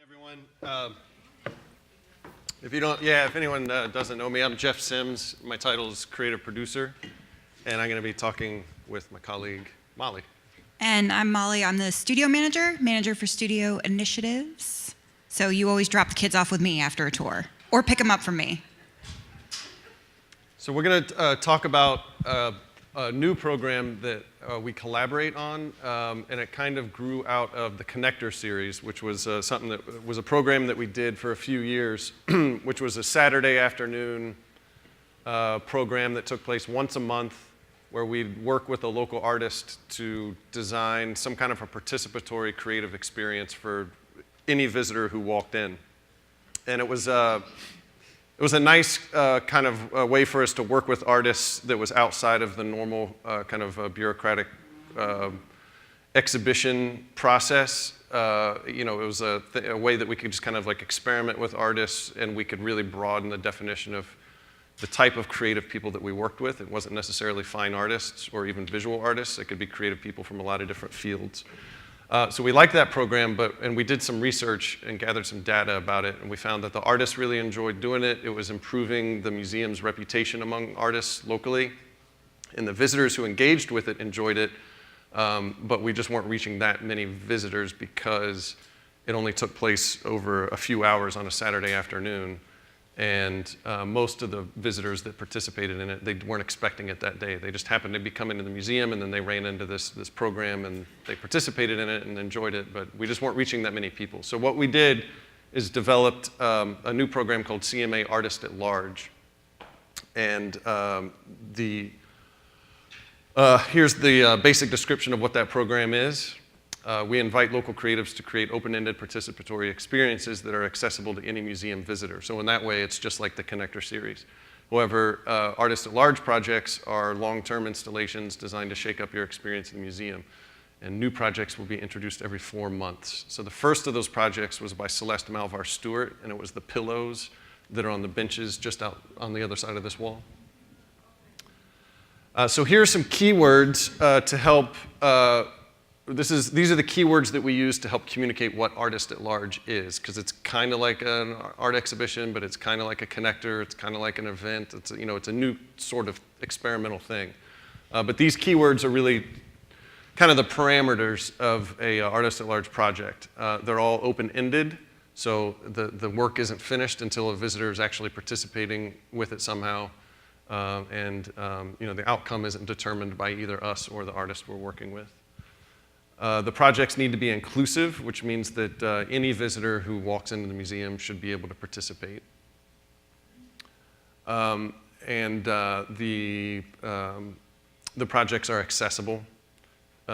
Everyone. If anyone doesn't know me, I'm Jeff Sims. My title is creative producer, and I'm going to be talking with my colleague, Molly. And I'm Molly. I'm the studio manager for studio initiatives. So you always drop the kids off with me after a tour, or pick them up from me. So we're going to talk about a new program that we collaborate on, and it kind of grew out of the Connector series, which was something that was a program that we did for a few years, which was a Saturday afternoon program that took place once a month, where we'd work with a local artist to design some kind of a participatory creative experience for any visitor who walked in. And it was a nice kind of way for us to work with artists that was outside of the normal kind of bureaucratic exhibition process. It was a way that we could just kind of like experiment with artists, and we could really broaden the definition of the type of creative people that we worked with. It wasn't necessarily fine artists or even visual artists. It could be creative people from a lot of different fields. So we liked that program, and we did some research and gathered some data about it, and we found that the artists really enjoyed doing it. It was improving the museum's reputation among artists locally, and the visitors who engaged with it enjoyed it, but we just weren't reaching that many visitors because it only took place over a few hours on a Saturday afternoon. And most of the visitors that participated in it, they weren't expecting it that day. They just happened to be coming to the museum, and then they ran into this program, and they participated in it and enjoyed it, but we just weren't reaching that many people. So what we did is developed a new program called CMA Artist at Large. And here's the basic description of what that program is. We invite local creatives to create open-ended participatory experiences that are accessible to any museum visitor. So in that way, it's just like the Connector series. However, Artist at Large projects are long-term installations designed to shake up your experience in the museum. And new projects will be introduced every 4 months. So the first of those projects was by Celeste Malvar Stewart, and it was the pillows that are on the benches just out on the other side of this wall. So here are some keywords to help these are the keywords that we use to help communicate what Artist at Large is, because it's kind of like an art exhibition, but it's kind of like a connector, it's kind of like an event, it's a new sort of experimental thing. But these keywords are really kind of the parameters of a Artist at Large project. They're all open-ended, so the work isn't finished until a visitor is actually participating with it somehow, and the outcome isn't determined by either us or the artist we're working with. The projects need to be inclusive, which means that any visitor who walks into the museum should be able to participate. The projects are accessible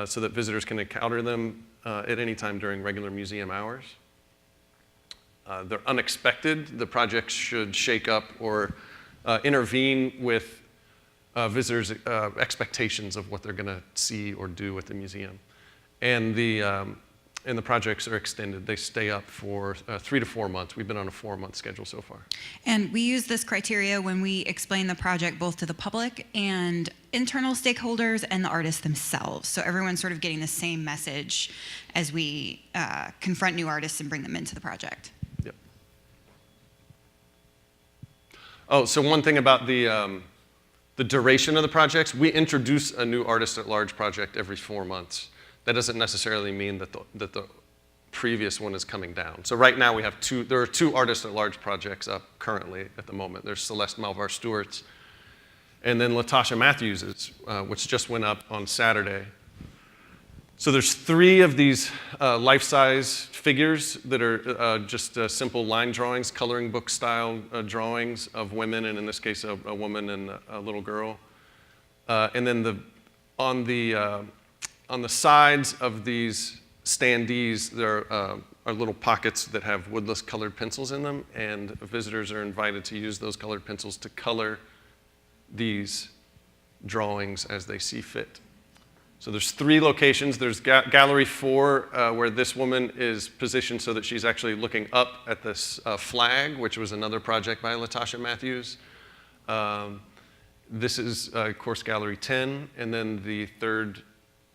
so that visitors can encounter them at any time during regular museum hours. They're unexpected. The projects should shake up or intervene with visitors' expectations of what they're going to see or do at the museum. And the projects are extended. They stay up for 3 to 4 months. We've been on a 4-month schedule so far. And we use this criteria when we explain the project both to the public and internal stakeholders and the artists themselves. So everyone's sort of getting the same message as we confront new artists and bring them into the project. Yep. Oh, so one thing about the duration of the projects, we introduce a new Artist at Large project every 4 months. That doesn't necessarily mean that the previous one is coming down. So right now there are 2 Artist at Large projects up currently at the moment. There's Celeste Malvar Stewart's, and then Latasha Matthews's, which just went up on Saturday. So there's 3 of these life-size figures that are just simple line drawings, coloring book style drawings of women, and in this case a woman and a little girl. And then on the sides of these standees, there are little pockets that have woodless colored pencils in them, and visitors are invited to use those colored pencils to color these drawings as they see fit. So there's 3 locations. There's Gallery 4, where this woman is positioned so that she's actually looking up at this flag, which was another project by Latasha Matthews. This is, of course, Gallery 10, and then the 3rd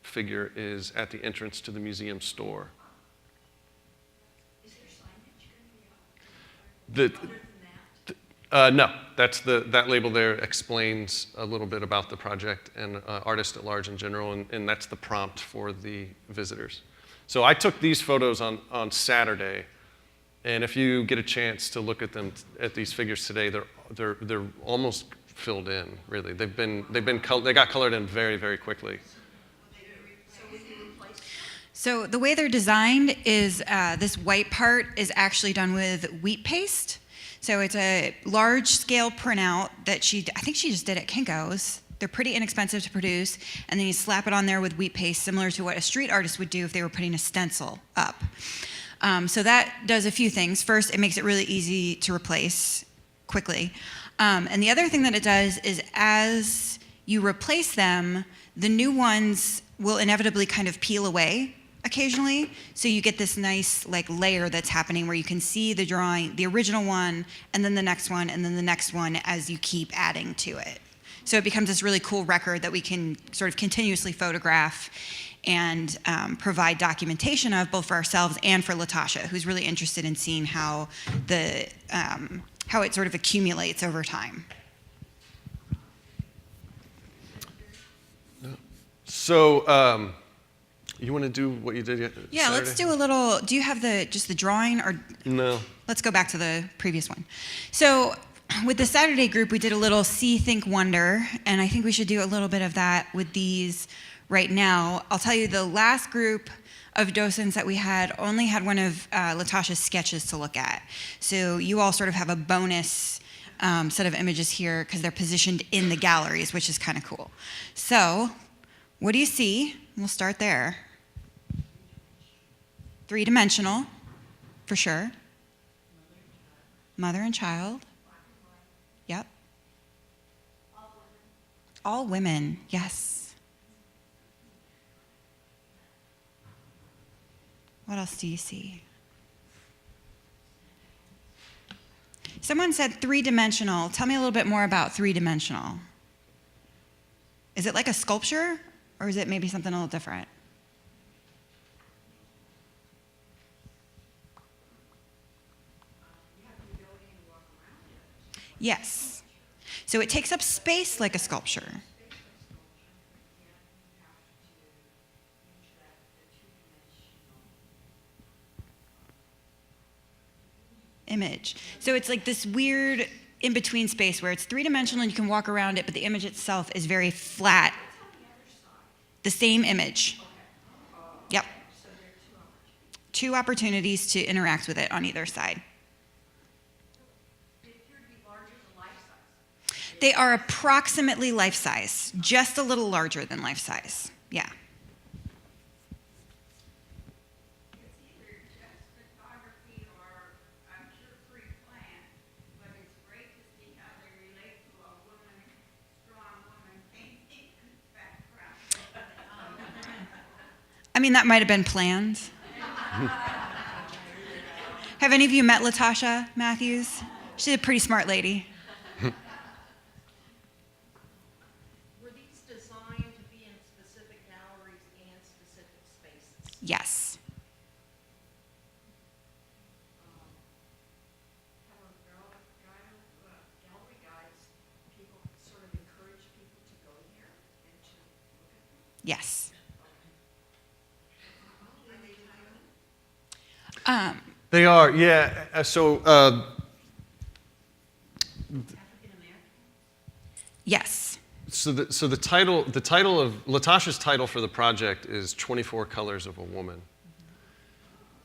figure is at the entrance to the museum store. Is there signage? The, no, that label there explains a little bit about the project and artists at large in general, and that's the prompt for the visitors. So I took these photos on Saturday, and if you get a chance to look at them, at these figures today, they're almost filled in, really. They got colored in very, very quickly. So the way they're designed is this white part is actually done with wheat paste. So it's a large-scale printout that I think she just did at Kinko's. They're pretty inexpensive to produce, and then you slap it on there with wheat paste, similar to what a street artist would do if they were putting a stencil up. So that does a few things. First, it makes it really easy to replace quickly. And the other thing that it does is as you replace them, the new ones will inevitably kind of peel away occasionally. So you get this nice layer that's happening where you can see the drawing, the original one, and then the next one, and then the next one as you keep adding to it. So it becomes this really cool record that we can sort of continuously photograph and provide documentation of, both for ourselves and for Latasha, who's really interested in seeing how it sort of accumulates over time. So you want to do what you did yesterday? Yeah, let's do a little. Do you have just the drawing, or no? Let's go back to the previous one. So with the Saturday group, we did a little See, Think, Wonder, and I think we should do a little bit of that with these right now. I'll tell you, the last group of docents that we had only had one of Latasha's sketches to look at. So you all sort of have a bonus set of images here because they're positioned in the galleries, which is kind of cool. So what do you see? We'll start there. Three-dimensional, for sure. Mother and child. Yep. All women, yes. What else do you see? Someone said three-dimensional. Tell me a little bit more about three-dimensional. Is it like a sculpture, or is it maybe something a little different? Yes. So it takes up space like a sculpture. Image. So it's like this weird in-between space where it's three-dimensional and you can walk around it, but the image itself is very flat. The same image. Yep. Two opportunities to interact with it on either side. They are approximately life size, just a little larger than life size. Yeah. It's either just photography or I'm sure pre-planned, but it's great to see how they relate to a woman, strong woman painting background. I mean, that might have been planned. Have any of you met Latasha Matthews? She's a pretty smart lady. Yes. Gallery guides, people sort of encourage people to go here and to look at them. Yes. They are, yeah. So African American? Yes. So the title of Latasha's title for the project is 24 Colors of a Woman.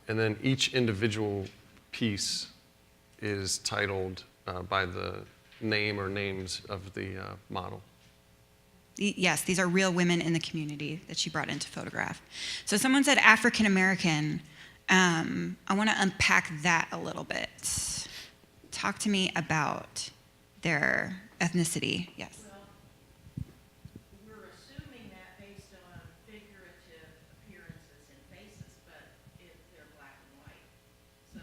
And then each individual piece is titled by the name or names of the model. Yes, these are real women in the community that she brought in to photograph. So someone said African American. I want to unpack that a little bit. Talk to me about their ethnicity. Yes. We're assuming that based on figurative appearances and faces, but they're black and white. So,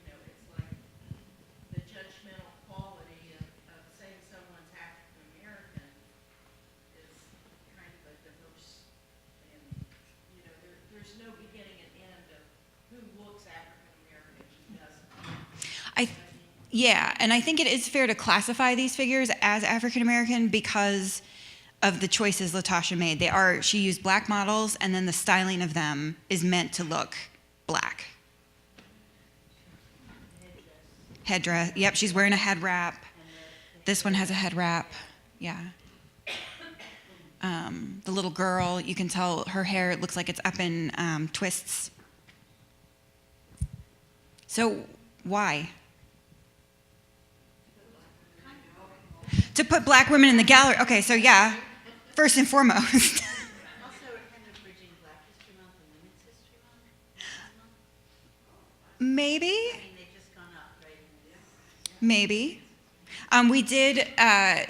it's like the judgmental quality of saying someone's African American is kind of a diverse, and, there's no beginning and end of who looks African American and who doesn't. I Yeah, and I think it is fair to classify these figures as African American because of the choices Latasha made. She used black models, and then the styling of them is meant to look black. Headdress. Yep, she's wearing a head wrap. This one has a head wrap. Yeah. The little girl, you can tell her hair looks like it's up in twists. So why? To put black women in the gallery. Okay, so yeah, first and foremost. Also, kind of bridging Black History Month and Women's History Month. Maybe. I mean, they've just gone up, right? Maybe. We did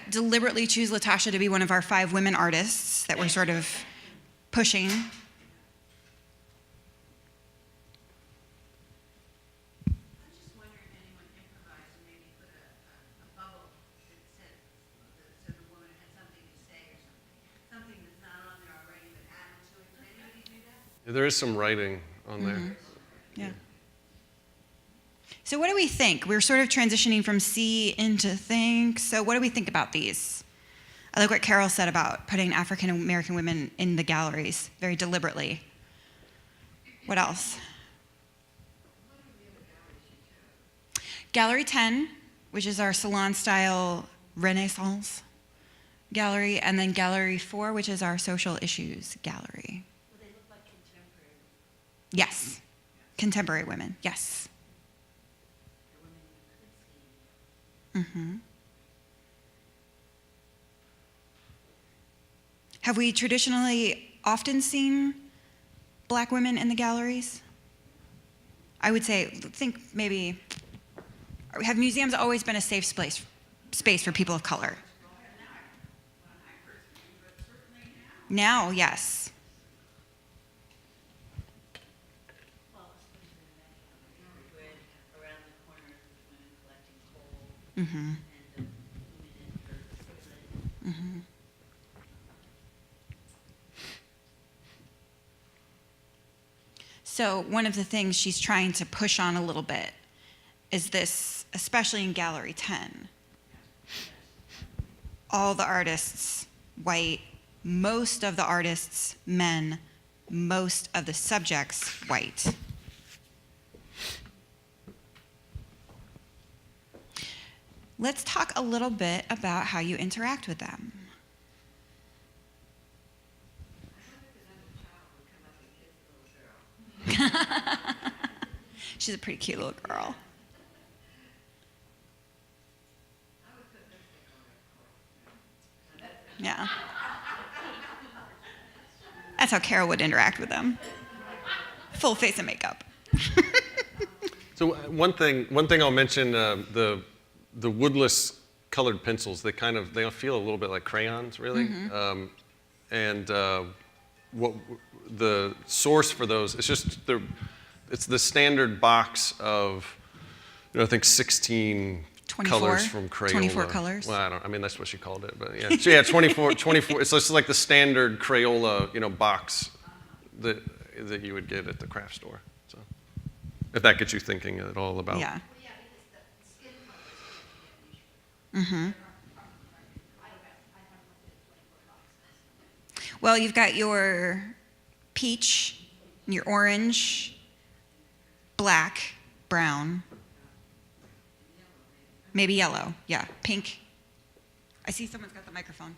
deliberately choose Latasha to be one of our 5 women artists that we're sort of pushing. I was just wondering if anyone improvised and maybe put a bubble that said, so the woman had something to say or something that's not on there already but added to it. Did anybody do that? There is some writing on there. Yeah. So what do we think? We're sort of transitioning from see into think. So what do we think about these? I like what Carol said about putting African American women in the galleries very deliberately. What else? Gallery 10, which is our salon-style Renaissance gallery, and then Gallery 4, which is our social issues gallery. Well, they look like contemporary. Yes, contemporary women, yes. The women you could see. Mm-hmm. Have we traditionally often seen black women in the galleries? I would say, think maybe, have museums always been a safe space for people of color? Now, yes. Well, especially in that gallery, where around the corner there's women collecting coal Mm-hmm. and women in her cigarette. Mm-hmm. So one of the things she's trying to push on a little bit is this, especially in Gallery 10. All the artists, white, most of the artists, men, most of the subjects, white. Let's talk a little bit about how you interact with them. She's a pretty cute little girl. Yeah. That's how Carol would interact with them. Full face of makeup. So one thing I'll mention, the woodless colored pencils, they feel a little bit like crayons, really. Mm-hmm. What the source for those, it's the standard box of, I think 16 24? colors from Crayola. 24 colors? Well, that's what she called it, but yeah. So yeah, 24, it's just like the standard Crayola, box that you would get at the craft store. So if that gets you thinking at all about. Yeah. Well, yeah, because the skin colors Mm-hmm. I don't look at 24 boxes. Well, you've got your peach, your orange, black, brown, maybe yellow. Yeah, pink. I see someone's got the microphone.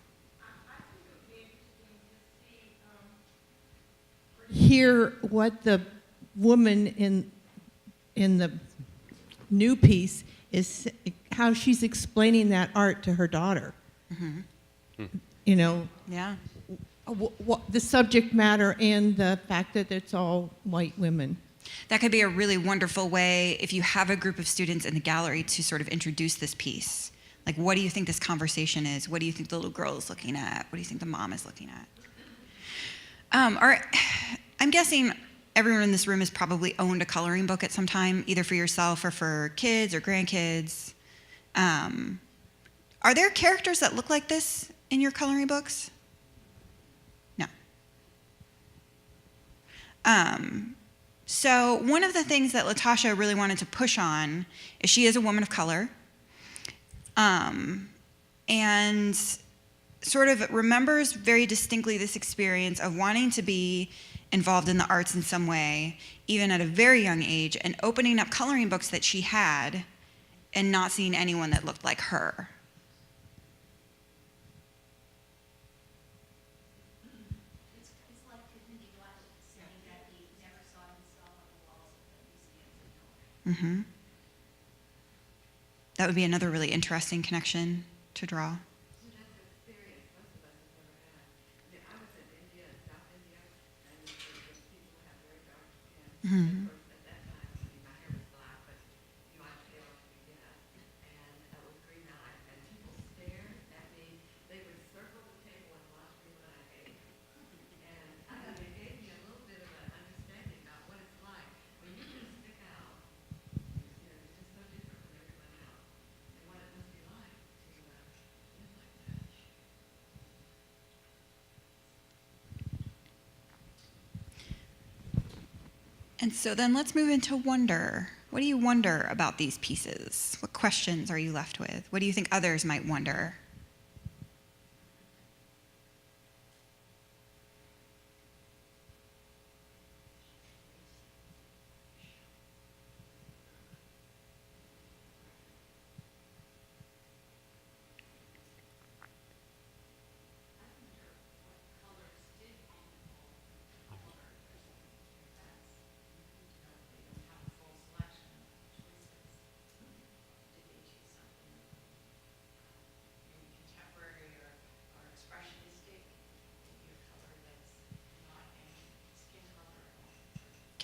Hear what the woman in the new piece is, how she's explaining that art to her daughter. Mm-hmm. You know, Yeah. the subject matter and the fact that it's all white women. That could be a really wonderful way if you have a group of students in the gallery to sort of introduce this piece. Like, what do you think this conversation is? What do you think the little girl is looking at? What do you think the mom is looking at? I'm guessing everyone in this room has probably owned a coloring book at some time, either for yourself or for kids or grandkids. Are there characters that look like this in your coloring books? No. So one of the things that Latasha really wanted to push on is she is a woman of color, and sort of remembers very distinctly this experience of wanting to be involved in the arts in some way, even at a very young age, and opening up coloring books that she had and not seeing anyone that looked like her. It's like Tiffany Black saying that he never saw himself on the walls of the museums in color. Mm-hmm. That would be another really interesting connection to draw. So that's an experience most of us have never had. I mean, I was in India, South India, and the people have very dark skin. Mhm. Of course, at that time, I mean, my hair was black, but you know, I pale to begin at. And with green eyes, and people stared at me. They would circle the table and watch me when I ate. And I mean, it gave me a little bit of an understanding about what it's like when you just stick out. You know, you're just so different from everyone else. And what it must be like to live like that. And so then let's move into wonder. What do you wonder about these pieces? What questions are you left with? What do you think others might wonder?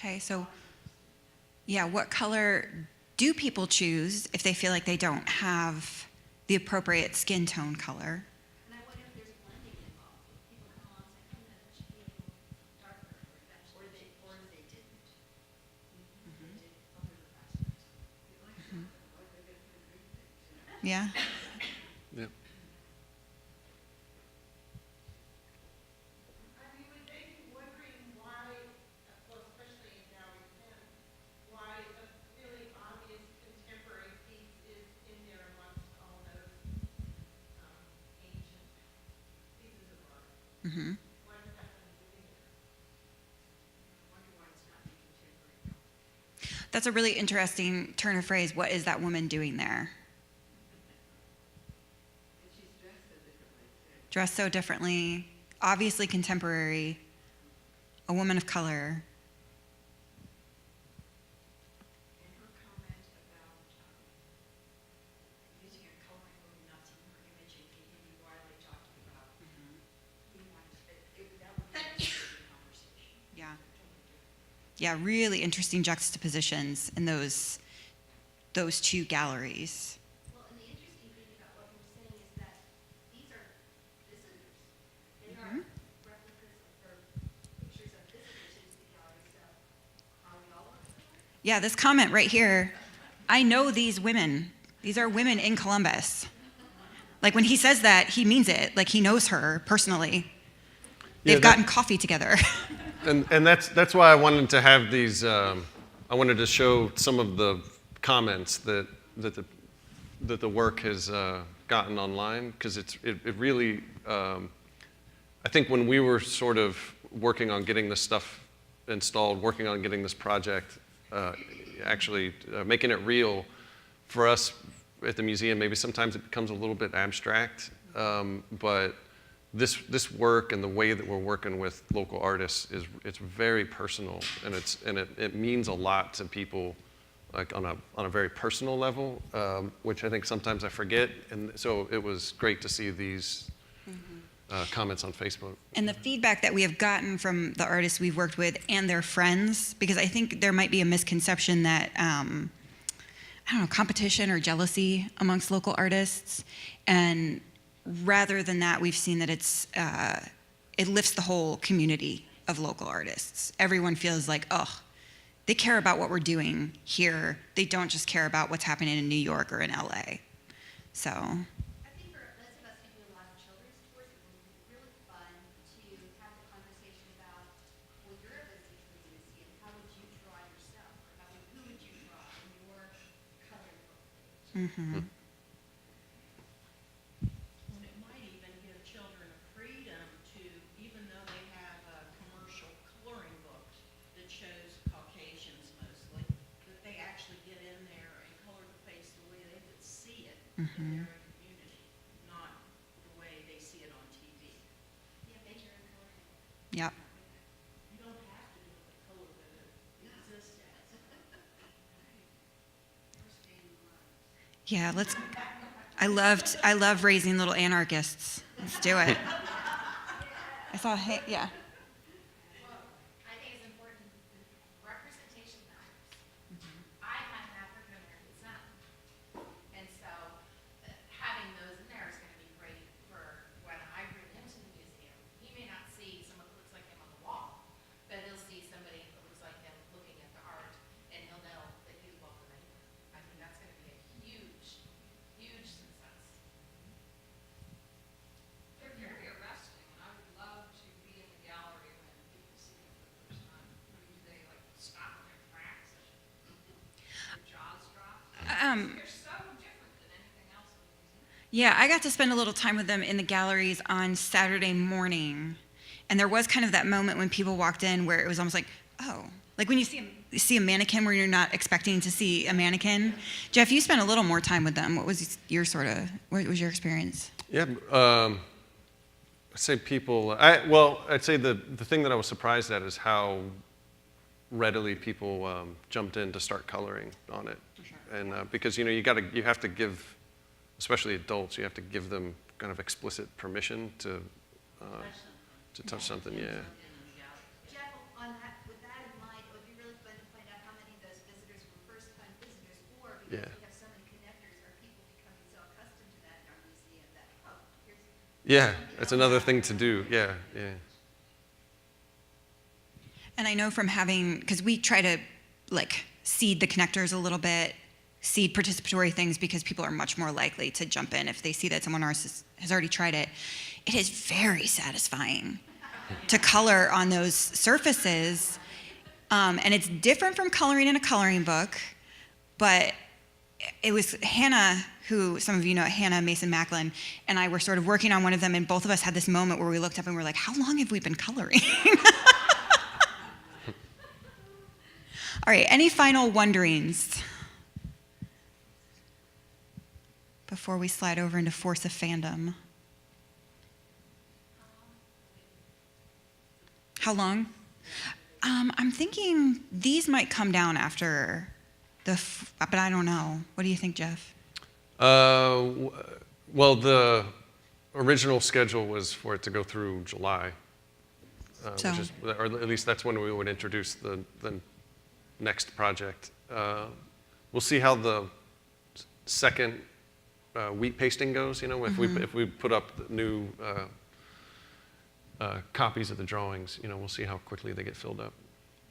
Okay, so yeah, what color do people choose if they feel like they don't have the appropriate skin tone color? And I wonder if there's blending involved. If people come on and say, oh, that should be a little darker, or that should be, or they didn't. They did other aspects. Yeah? Yeah. I mean, would they be wondering why, well, especially in Gallery 10, why a really obvious contemporary piece is in there amongst all those ancient pieces of art? Mm-hmm. What is that one doing there? I wonder why it's not in contemporary. That's a really interesting turn of phrase. What is that woman doing there? And she's dressed so differently, too. Dressed so differently, obviously contemporary, a woman of color. And her comment about using a coloring book and not seeing her image, and Amy Wiley talking about, he wanted, that would be an interesting conversation. Yeah. Yeah, really interesting juxtapositions in those two galleries. Well, and the interesting thing about what you're saying is that these are visitors. They are replicas or pictures of visitors into the gallery, so are we all of them? Yeah, this comment right here, I know these women. These are women in Columbus. Like when he says that, he means it. Like he knows her personally. Yeah, They've gotten coffee together. And that's why I wanted to have these. I wanted to show some of the comments that the work has gotten online, because it really. I think when we were sort of working on getting this stuff installed, working on getting this project, actually making it real, for us at the museum, maybe sometimes it becomes a little bit abstract, but. This work and the way that we're working with local artists it's very personal, and it means a lot to people, like on a very personal level, which I think sometimes I forget. And so it was great to see these comments on Facebook. And the feedback that we have gotten from the artists we've worked with and their friends, because I think there might be a misconception that I don't know, competition or jealousy amongst local artists, and rather than that, we've seen that it lifts the whole community of local artists. Everyone feels like, oh, they care about what we're doing here. They don't just care about what's happening in New York or in LA. So, I think for those of us who do a lot of children's tours, it would be really fun to have the conversation about, well, you're a visitor to the museum, how would you draw And it might even give children a freedom to, even though they have commercial coloring books that shows Caucasians mostly, that they actually get in there and color the face the way they would see it in their own community, not the way they see it on TV. Yeah, make your own coloring. Yep. You don't have to do it the color that it exists as. First day in the month. Yeah, I love raising little anarchists. Let's do it. I saw, yeah. Well, I think it's important, representation matters. I have an African American son, and so having those in there is going to be great for when I bring him to the museum. He may not see someone that looks like him on the wall, but he'll see somebody that looks like him looking at the art, and he'll know that he's welcome anywhere. I think that's going to be a huge, huge success. They're very arresting, and I would love to be in the gallery when people see them for the first time. I mean, do they like stop in their tracks and their jaws drop? They're so different than anything else in the museum. Yeah, I got to spend a little time with them in the galleries on Saturday morning. And there was kind of that moment when people walked in where it was almost like, oh, like when you see a mannequin where you're not expecting to see a mannequin. Jeff, you spent a little more time with them. What was your experience? Yeah, I'd say I'd say the thing that I was surprised at is how readily people jumped in to start coloring on it. And because, you have to give, especially adults, you have to give them kind of explicit permission to touch something, yeah. Jeff, on that, with that in mind, it would be really fun to find out how many of those visitors were first-time visitors, or because Yeah. we have so many connectors, are people becoming so accustomed to that in our museum that, oh, here's. Yeah, that's another thing to do, yeah. And I know from because we try to like seed the connectors a little bit, seed participatory things because people are much more likely to jump in if they see that someone else has already tried it. It is very satisfying to color on those surfaces. And it's different from coloring in a coloring book, but it was Hannah, who some of you know, Hannah Mason-Macklin, and I were sort of working on one of them, and both of us had this moment where we looked up and we're like, how long have we been coloring? All right, any final wonderings before we slide over into Force of Fandom? How long? I'm thinking these might come down after but I don't know. What do you think, Jeff? Well, the original schedule was for it to go through July, or at least that's when we would introduce the next project. We'll see how the second wheat pasting goes. If we put up the new copies of the drawings, we'll see how quickly they get filled up.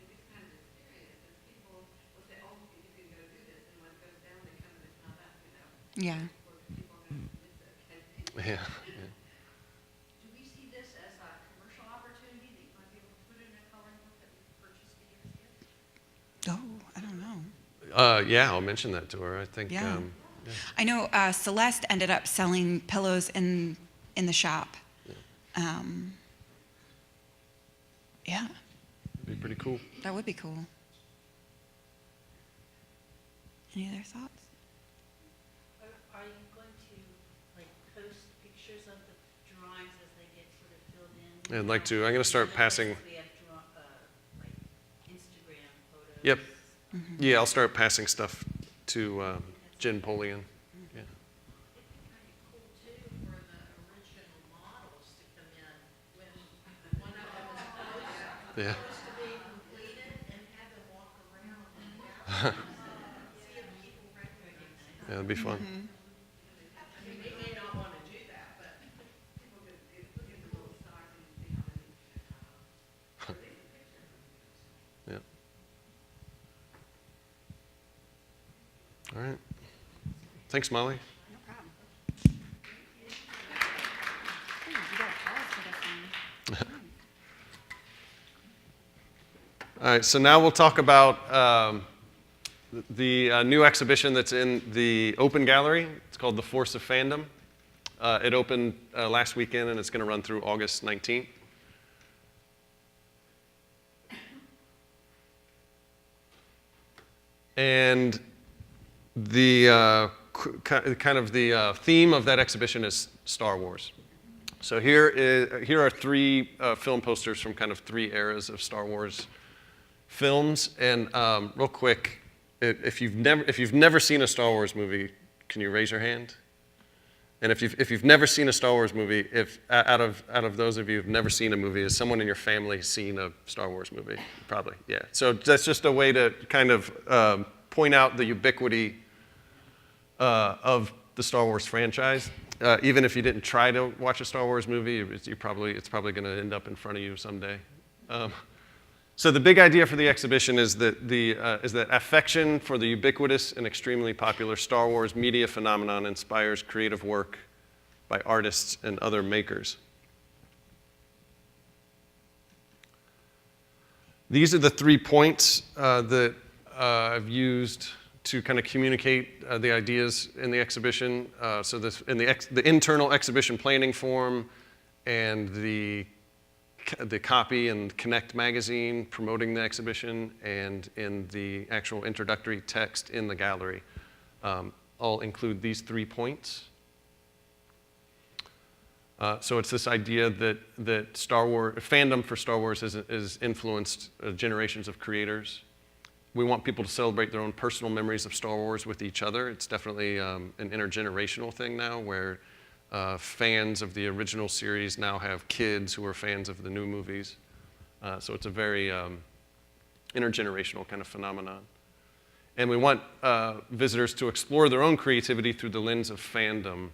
It is kind of mysterious, as people will say, oh, you can go do this, and when it goes down, they come and it's not that, Yeah. or people are going to miss it. Yeah. Do we see this as a commercial opportunity that you might be able to put in a coloring book that we purchase the years gift? Oh, I don't know. Yeah, I'll mention that to her. I think. Yeah. I know Celeste ended up selling pillows in the shop. Yeah, It'd be pretty cool. that would be cool. Any other thoughts? Are you going to post pictures of the drawings as they get sort of filled in? I'd like to. I'm going to start passing. We have Instagram photos. Yep. Yeah, I'll start passing stuff to Jen Polian. Yeah. It'd be kind of cool too for the original models to come in when one of them is Yeah. close to being completed and have them walk around and see if people recognize it. Yeah, it'd be fun. I mean, they may not want to do that, but People could look at the little stars and see how many pictures. Yeah. All right. Thanks, Molly. No problem. You got a pause for this one. All right, so now we'll talk about The new exhibition that's in the open gallery, it's called The Force of Fandom. It opened last weekend, and it's going to run through August 19th. And the kind of the theme of that exhibition is Star Wars. So here are three film posters from kind of three eras of Star Wars films. And real quick, if you've never seen a Star Wars movie, can you raise your hand? And if you've never seen a Star Wars movie, if out of those of you who've never seen a movie, has someone in your family seen a Star Wars movie? Probably, yeah. So that's just a way to kind of point out the ubiquity of the Star Wars franchise. Even if you didn't try to watch a Star Wars movie, it's probably going to end up in front of you someday. So the big idea for the exhibition is that affection for the ubiquitous and extremely popular Star Wars media phenomenon inspires creative work by artists and other makers. These are the 3 points that I've used to kind of communicate the ideas in the exhibition. So this, in the internal exhibition planning form and the copy and Connect magazine promoting the exhibition, and in the actual introductory text in the gallery, all include these 3 points. So it's this idea that Star Wars, fandom for Star Wars has influenced generations of creators. We want people to celebrate their own personal memories of Star Wars with each other. It's definitely an intergenerational thing now, where fans of the original series now have kids who are fans of the new movies. So it's a very intergenerational kind of phenomenon. And we want visitors to explore their own creativity through the lens of fandom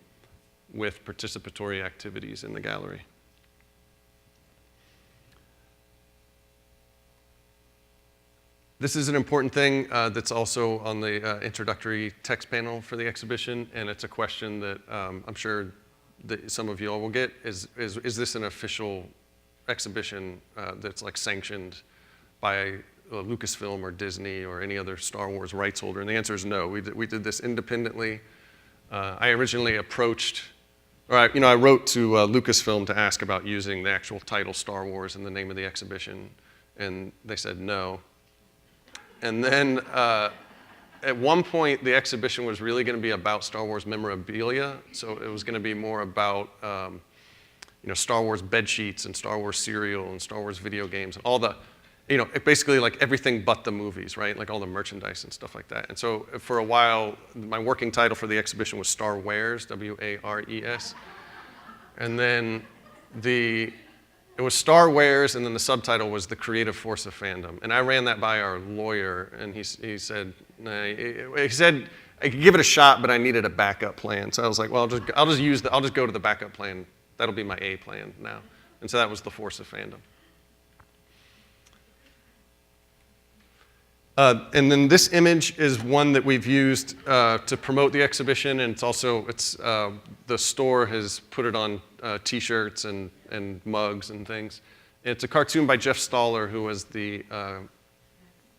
with participatory activities in the gallery. This is an important thing that's also on the introductory text panel for the exhibition, and it's a question that I'm sure that some of you all will get. Is this an official exhibition that's like sanctioned by Lucasfilm or Disney or any other Star Wars rights holder? And the answer is no. We did this independently. I originally approached, or I wrote to Lucasfilm to ask about using the actual title Star Wars in the name of the exhibition, and they said no. And then at one point, the exhibition was really going to be about Star Wars memorabilia. So it was going to be more about Star Wars bed sheets and Star Wars cereal and Star Wars video games and all the, basically like everything but the movies, right? Like all the merchandise and stuff like that. And so for a while, my working title for the exhibition was Star Wares, W-A-R-E-S. And then it was Star Wares, and then the subtitle was The Creative Force of Fandom. And I ran that by our lawyer, and he said, nah, he said I could give it a shot, but I needed a backup plan. So I was like, well, I'll just go to the backup plan. That'll be my A plan now. And so that was The Force of Fandom. And then this image is one that we've used to promote the exhibition, and the store has put it on T-shirts and mugs and things. It's a cartoon by Jeff Staller, who was the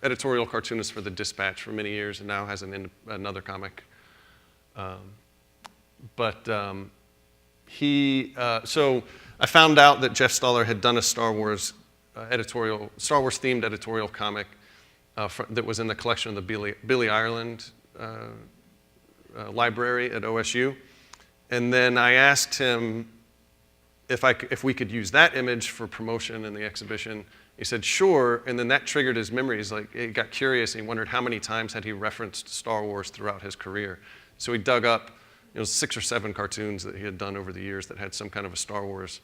editorial cartoonist for The Dispatch for many years, and now has another comic. So I found out that Jeff Staller had done a Star Wars themed editorial comic that was in the collection of the Billy Ireland library at OSU. And then I asked him if we could use that image for promotion in the exhibition. He said, sure, and then that triggered his memories. Like, he got curious, and he wondered how many times had he referenced Star Wars throughout his career. So he dug up 6 or 7 cartoons that he had done over the years that had some kind of a Star Wars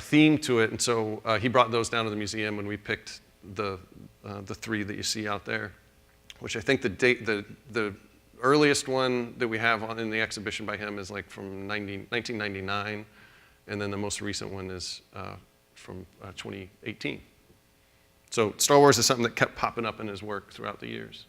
theme to it. And so he brought those down to the museum, and we picked the 3 that you see out there, which I think the earliest one that we have in the exhibition by him is like from 1999, and then the most recent one is from 2018. So Star Wars is something that kept popping up in his work throughout the years.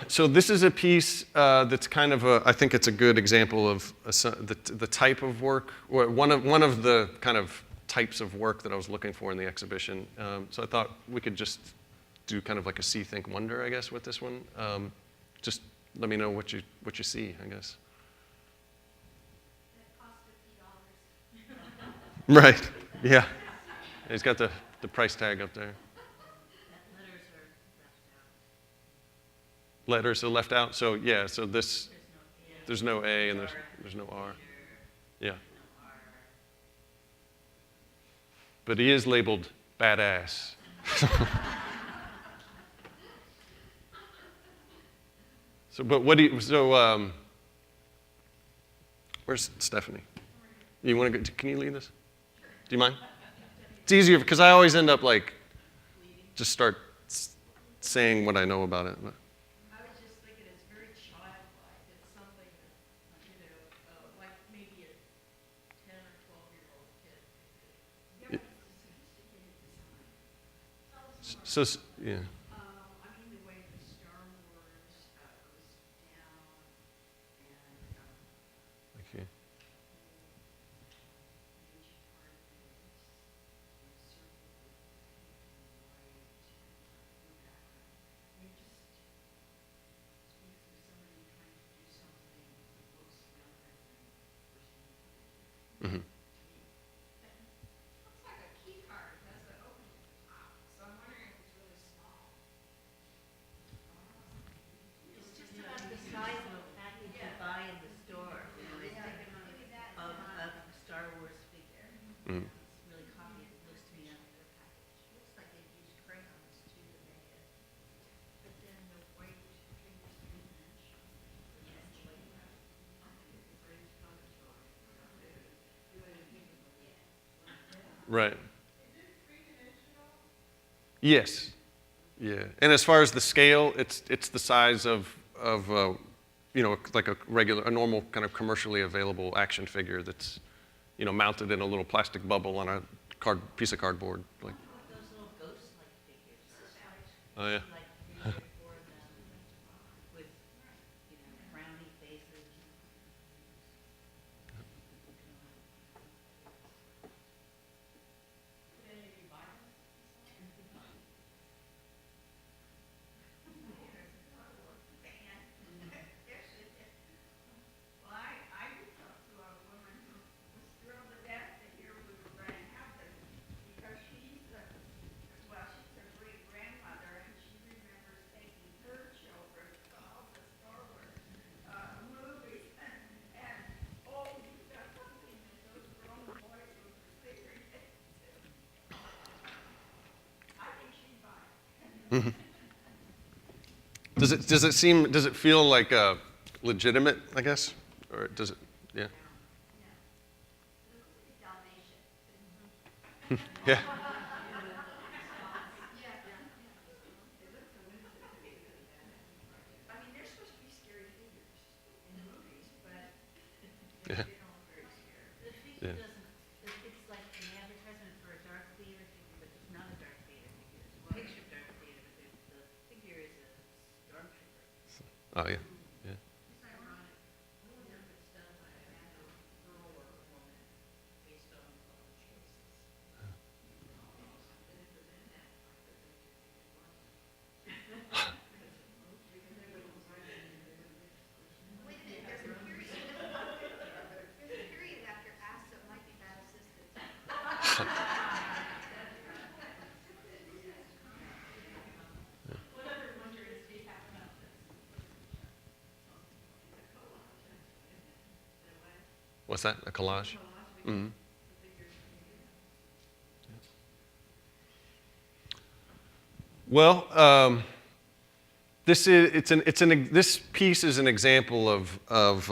So this is a piece that's kind of I think it's a good example of the type of work, or one of the kind of types of work that I was looking for in the exhibition. So I thought we could just do kind of like a see, think, wonder, I guess, with this one. Just let me know what you see, I guess. That cost $50. Right. Yeah. He's got the price tag up there. Letters are left out. So yeah. So this, there's no A and there's no R. Yeah. But he is labeled badass. So, but what do you? So, where's Stephanie? You want to go? Can you lead this? Do you mind? It's easier because I always end up like just start saying what I know about it. But. I was just thinking it's very childlike. It's something that, you know, like maybe a 10 or 12-year-old kid could do. So yeah. I mean, the way the Star Wars goes down and Okay. each part of it is encircled with white background. I mean, just speaks of somebody trying to do something that looks younger than the person. Mm-hmm. Looks like a key card. It has an opening at the top. So I'm wondering if it's really small. It's just about the size of a package you buy in the store, you know, they stick it on of a Star Wars figure. Mm-hmm. It's really copied, it looks to me, out of their package. Looks like they've used crayons too to make it. But then the white figures three-dimensional. Right. Yes. Yeah. And as far as the scale, it's the size of you know, like a normal kind of commercially available action figure that's, you know, mounted in a little plastic bubble on a piece of cardboard. Like. Those little ghost-like figures. Oh yeah. Like 3 or 4 of them with, you know, frowny faces. Well, I did talk to a woman who was thrilled to death to hear we were going to have this, because she's her great grandmother, and she remembers taking her children to all the Star Wars movies, and oh, you've got something that those grown boys would be figuring it too. I think she'd buy it. Does it feel like legitimate, I guess? Or does it, yeah? It looks like a Dalmatian. Yeah. I mean, they're supposed to be scary figures in the movies, but Yeah. they don't look very scary. The figure Yeah. doesn't, it's like an advertisement for a Darth Vader figure, but it's not a Darth Vader figure. It's a picture of Darth Vader, but the figure is a stormtrooper. Oh yeah. Yeah. It's ironic. I wonder if it's done by a random girl or a woman based on color choices. Wait a minute, there's a period after ass, so it might be bad assistance. What other wonders do you have about this? What's that? A collage? Mm-hmm. Well, this piece is an example of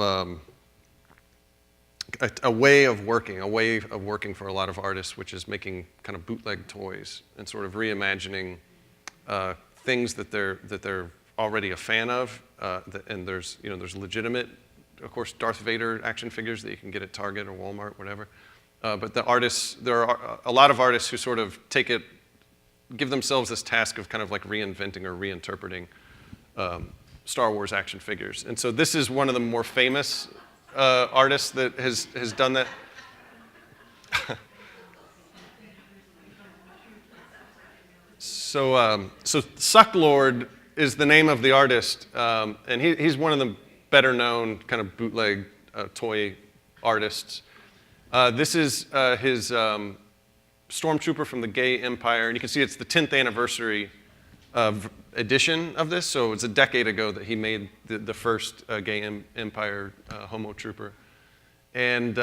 a way of working for a lot of artists, which is making kind of bootleg toys and sort of reimagining things that they're already a fan of, and there's legitimate, of course, Darth Vader action figures that you can get at Target or Walmart, whatever. But there are a lot of artists who sort of give themselves this task of kind of like reinventing or reinterpreting Star Wars action figures. And so this is one of the more famous artists that has done that. So Sucklord is the name of the artist, and he's one of the better known kind of bootleg toy artists. This is his Stormtrooper from the Gay Empire, and you can see it's the 10th anniversary edition of this, so it's a decade ago that he made the first Gay Empire Homo Trooper. And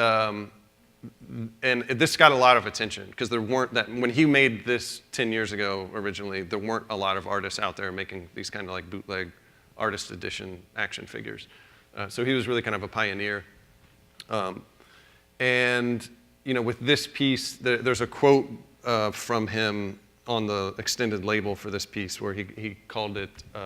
this got a lot of attention because there weren't that, when he made this 10 years ago originally, there weren't a lot of artists out there making these kind of like bootleg artist edition action figures. So he was really kind of a pioneer. And you know, with this piece, there's a quote from him on the extended label for this piece where he called it, he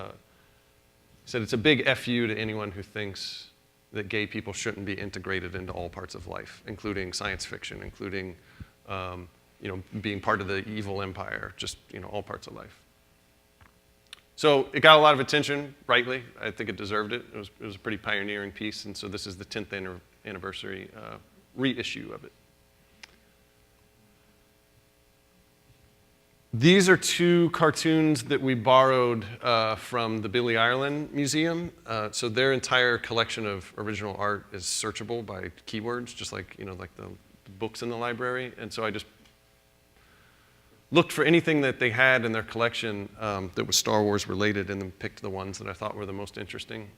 said, "It's a big FU to anyone who thinks that gay people shouldn't be integrated into all parts of life, including science fiction, including you know, being part of the evil empire, just you know, all parts of life." So it got a lot of attention, rightly. I think it deserved it. It was a pretty pioneering piece, and so this is the 10th anniversary reissue of it. These are two cartoons that we borrowed from the Billy Ireland Museum. So their entire collection of original art is searchable by keywords, just like, you know, like the books in the library. And so I just looked for anything that they had in their collection that was Star Wars related and then picked the ones that I thought were the most interesting.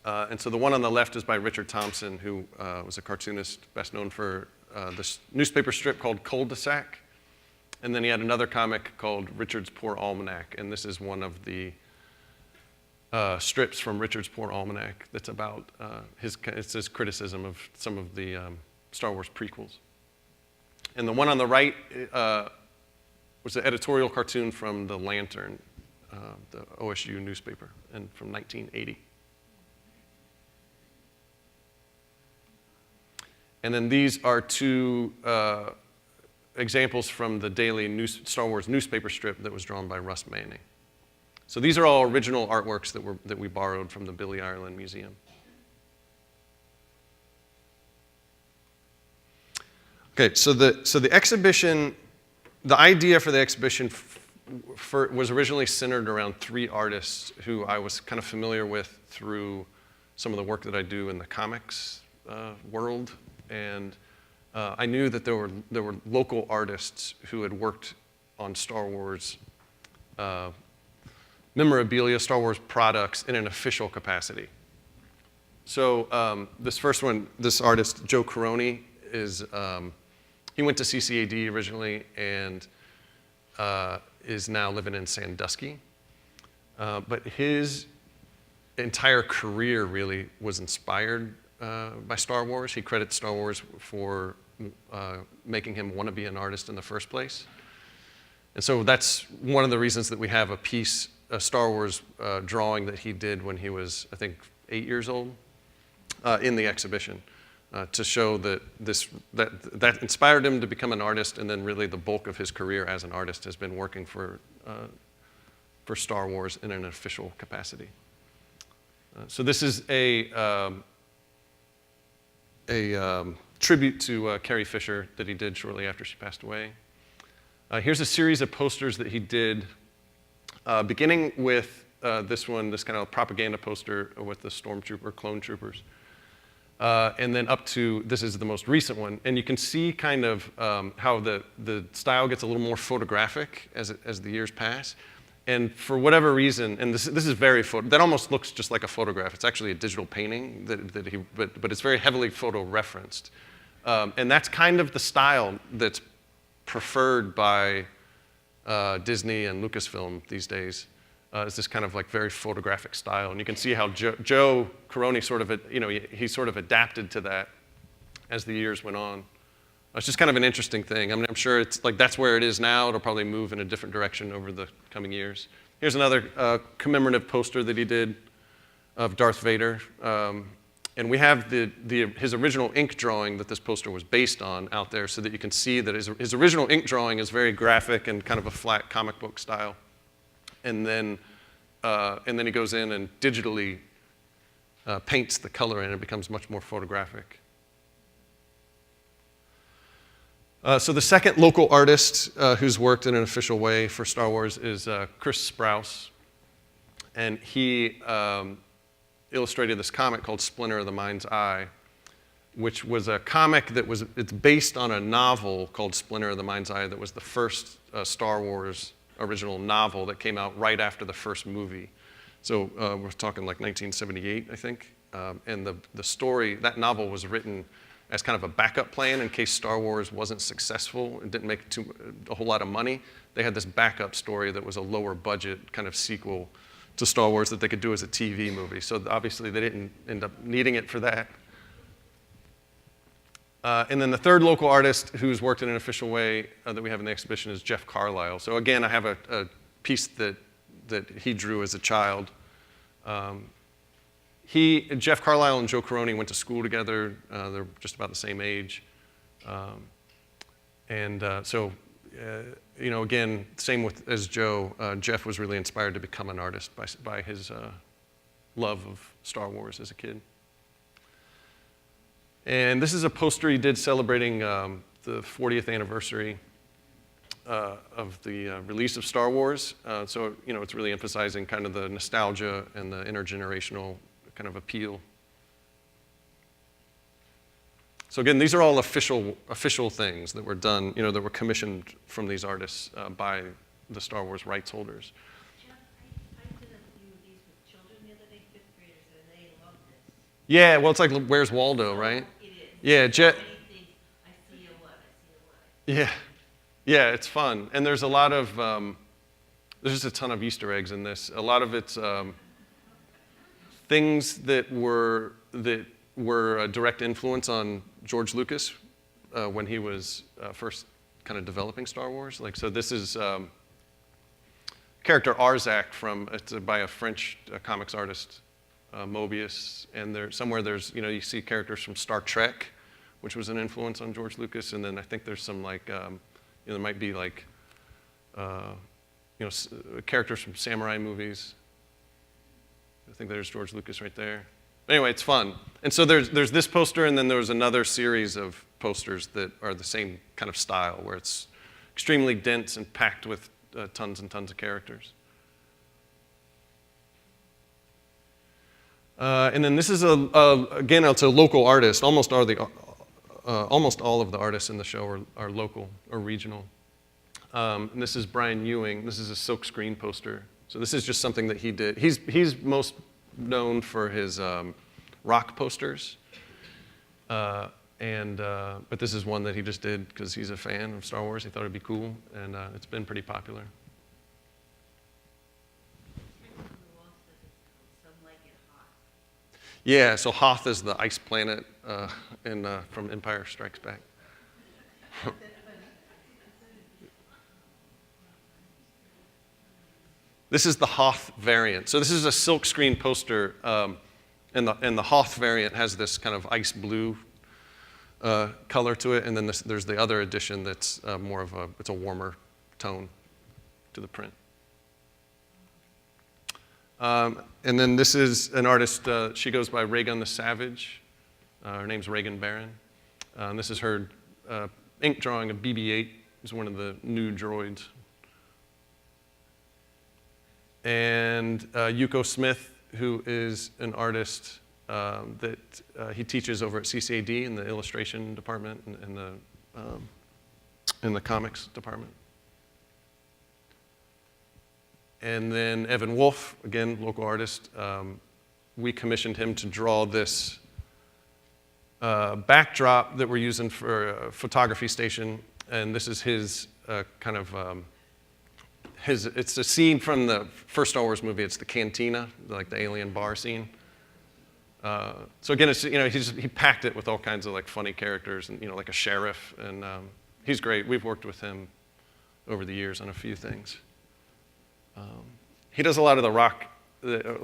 And so the one on the left is by Richard Thompson, who was a cartoonist best known for this newspaper strip called Cul-de-sac. And then he had another comic called Richard's Poor Almanac, and this is one of the strips from Richard's Poor Almanac that's about his criticism of some of the Star Wars prequels. And the one on the right was an editorial cartoon from The Lantern, the OSU newspaper, and from 1980. And then these are two examples from the daily Star Wars newspaper strip that was drawn by Russ Manning. So these are all original artworks that we borrowed from the Billy Ireland Museum. Okay, so the exhibition, the idea for the exhibition was originally centered around three artists who I was kind of familiar with through some of the work that I do in the comics world, and I knew that there were local artists who had worked on Star Wars memorabilia, Star Wars products in an official capacity. So this first one, this artist, Joe Caroni, he went to CCAD originally and is now living in Sandusky. But his entire career really was inspired by Star Wars. He credits Star Wars for making him want to be an artist in the first place. And so that's one of the reasons that we have a piece, a Star Wars drawing that he did when he was, I think, 8 years old in the exhibition to show that that inspired him to become an artist, and then really the bulk of his career as an artist has been working for Star Wars in an official capacity. So this is a tribute to Carrie Fisher that he did shortly after she passed away. Here's a series of posters that he did, beginning with this one, this kind of propaganda poster with the stormtrooper, clone troopers, and then up to, this is the most recent one. And you can see kind of how the style gets a little more photographic as the years pass. And for whatever reason, and this is very that almost looks just like a photograph. It's actually a digital painting but it's very heavily photo referenced. And that's kind of the style that's preferred by Disney and Lucasfilm these days. Is this kind of like very photographic style. And you can see how Joe Caroni sort of, he sort of adapted to that as the years went on. It's just kind of an interesting thing. I mean, I'm sure it's like that's where it is now. It'll probably move in a different direction over the coming years. Here's another commemorative poster that he did of Darth Vader. And we have his original ink drawing that this poster was based on out there so that you can see that his original ink drawing is very graphic and kind of a flat comic book style. And then he goes in and digitally paints the color in, and it becomes much more photographic. So the second local artist who's worked in an official way for Star Wars is Chris Sprouse. And he illustrated this comic called Splinter of the Mind's Eye, which was a comic it's based on a novel called Splinter of the Mind's Eye that was the first Star Wars original novel that came out right after the first movie. So we're talking like 1978, I think. And the story, that novel was written as kind of a backup plan in case Star Wars wasn't successful and didn't make a whole lot of money. They had this backup story that was a lower budget kind of sequel to Star Wars that they could do as a TV movie. So obviously they didn't end up needing it for that. And then the third local artist who's worked in an official way that we have in the exhibition is Jeff Carlisle. So again, I have a piece that he drew as a child. Jeff Carlisle and Joe Caroni went to school together. They're just about the same age. Again, same as Joe, Jeff was really inspired to become an artist by his love of Star Wars as a kid. And this is a poster he did celebrating the 40th anniversary of the release of Star Wars. So it's really emphasizing kind of the nostalgia and the intergenerational kind of appeal. So again, these are all official things that were done, that were commissioned from these artists by the Star Wars rights holders. Jeff, I did a few of these with children the other day, fifth graders, and they love this. Yeah, well, it's like Where's Waldo, right? It is. Yeah, Anything, I see a what, I see a what. Yeah, it's fun. And there's a lot of, there's just a ton of Easter eggs in this. A lot of it's things that were a direct influence on George Lucas when he was first kind of developing Star Wars. Like, so this is character Arzak by a French comics artist, Mobius. And there's, you see characters from Star Trek, which was an influence on George Lucas. And then I think there's some like, there might be like, characters from samurai movies. I think there's George Lucas right there. Anyway, it's fun. And so there's this poster, and then there was another series of posters that are the same kind of style, where it's extremely dense and packed with tons and tons of characters. And then this is again, it's a local artist. Almost all of the artists in the show are local or regional. And this is Brian Ewing. This is a silk screen poster. So this is just something that he did. He's most known for his rock posters. But this is one that he just did because he's a fan of Star Wars. He thought it'd be cool, and it's been pretty popular. Yeah, so Hoth is the ice planet from Empire Strikes Back. This is the Hoth variant. So this is a silk screen poster, and the Hoth variant has this kind of ice blue color to it, and then there's the other edition that's more of it's a warmer tone to the print. And then this is an artist, she goes by Raygun the Savage. Her name's Reagan Barron. And this is her ink drawing of BB-8. It's one of the new droids. And Yuko Smith, who is an artist that he teaches over at CCAD in the illustration department and in the comics department. And then Evan Wolf, again, local artist. We commissioned him to draw this backdrop that we're using for a photography station. And this is his kind of, it's a scene from the first Star Wars movie. It's the cantina, like the alien bar scene. So again, it's, he packed it with all kinds of like funny characters and, like a sheriff. And he's great. We've worked with him over the years on a few things. He does a lot of the rock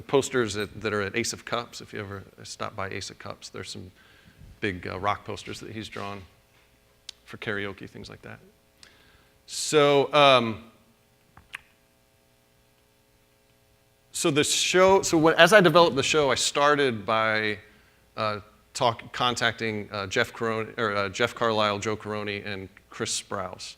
posters that are at Ace of Cups. If you ever stop by Ace of Cups, there's some big rock posters that he's drawn for karaoke, things like that. So, as I developed the show, I started by contacting Jeff Carlisle, Joe Caroni, and Chris Sprouse,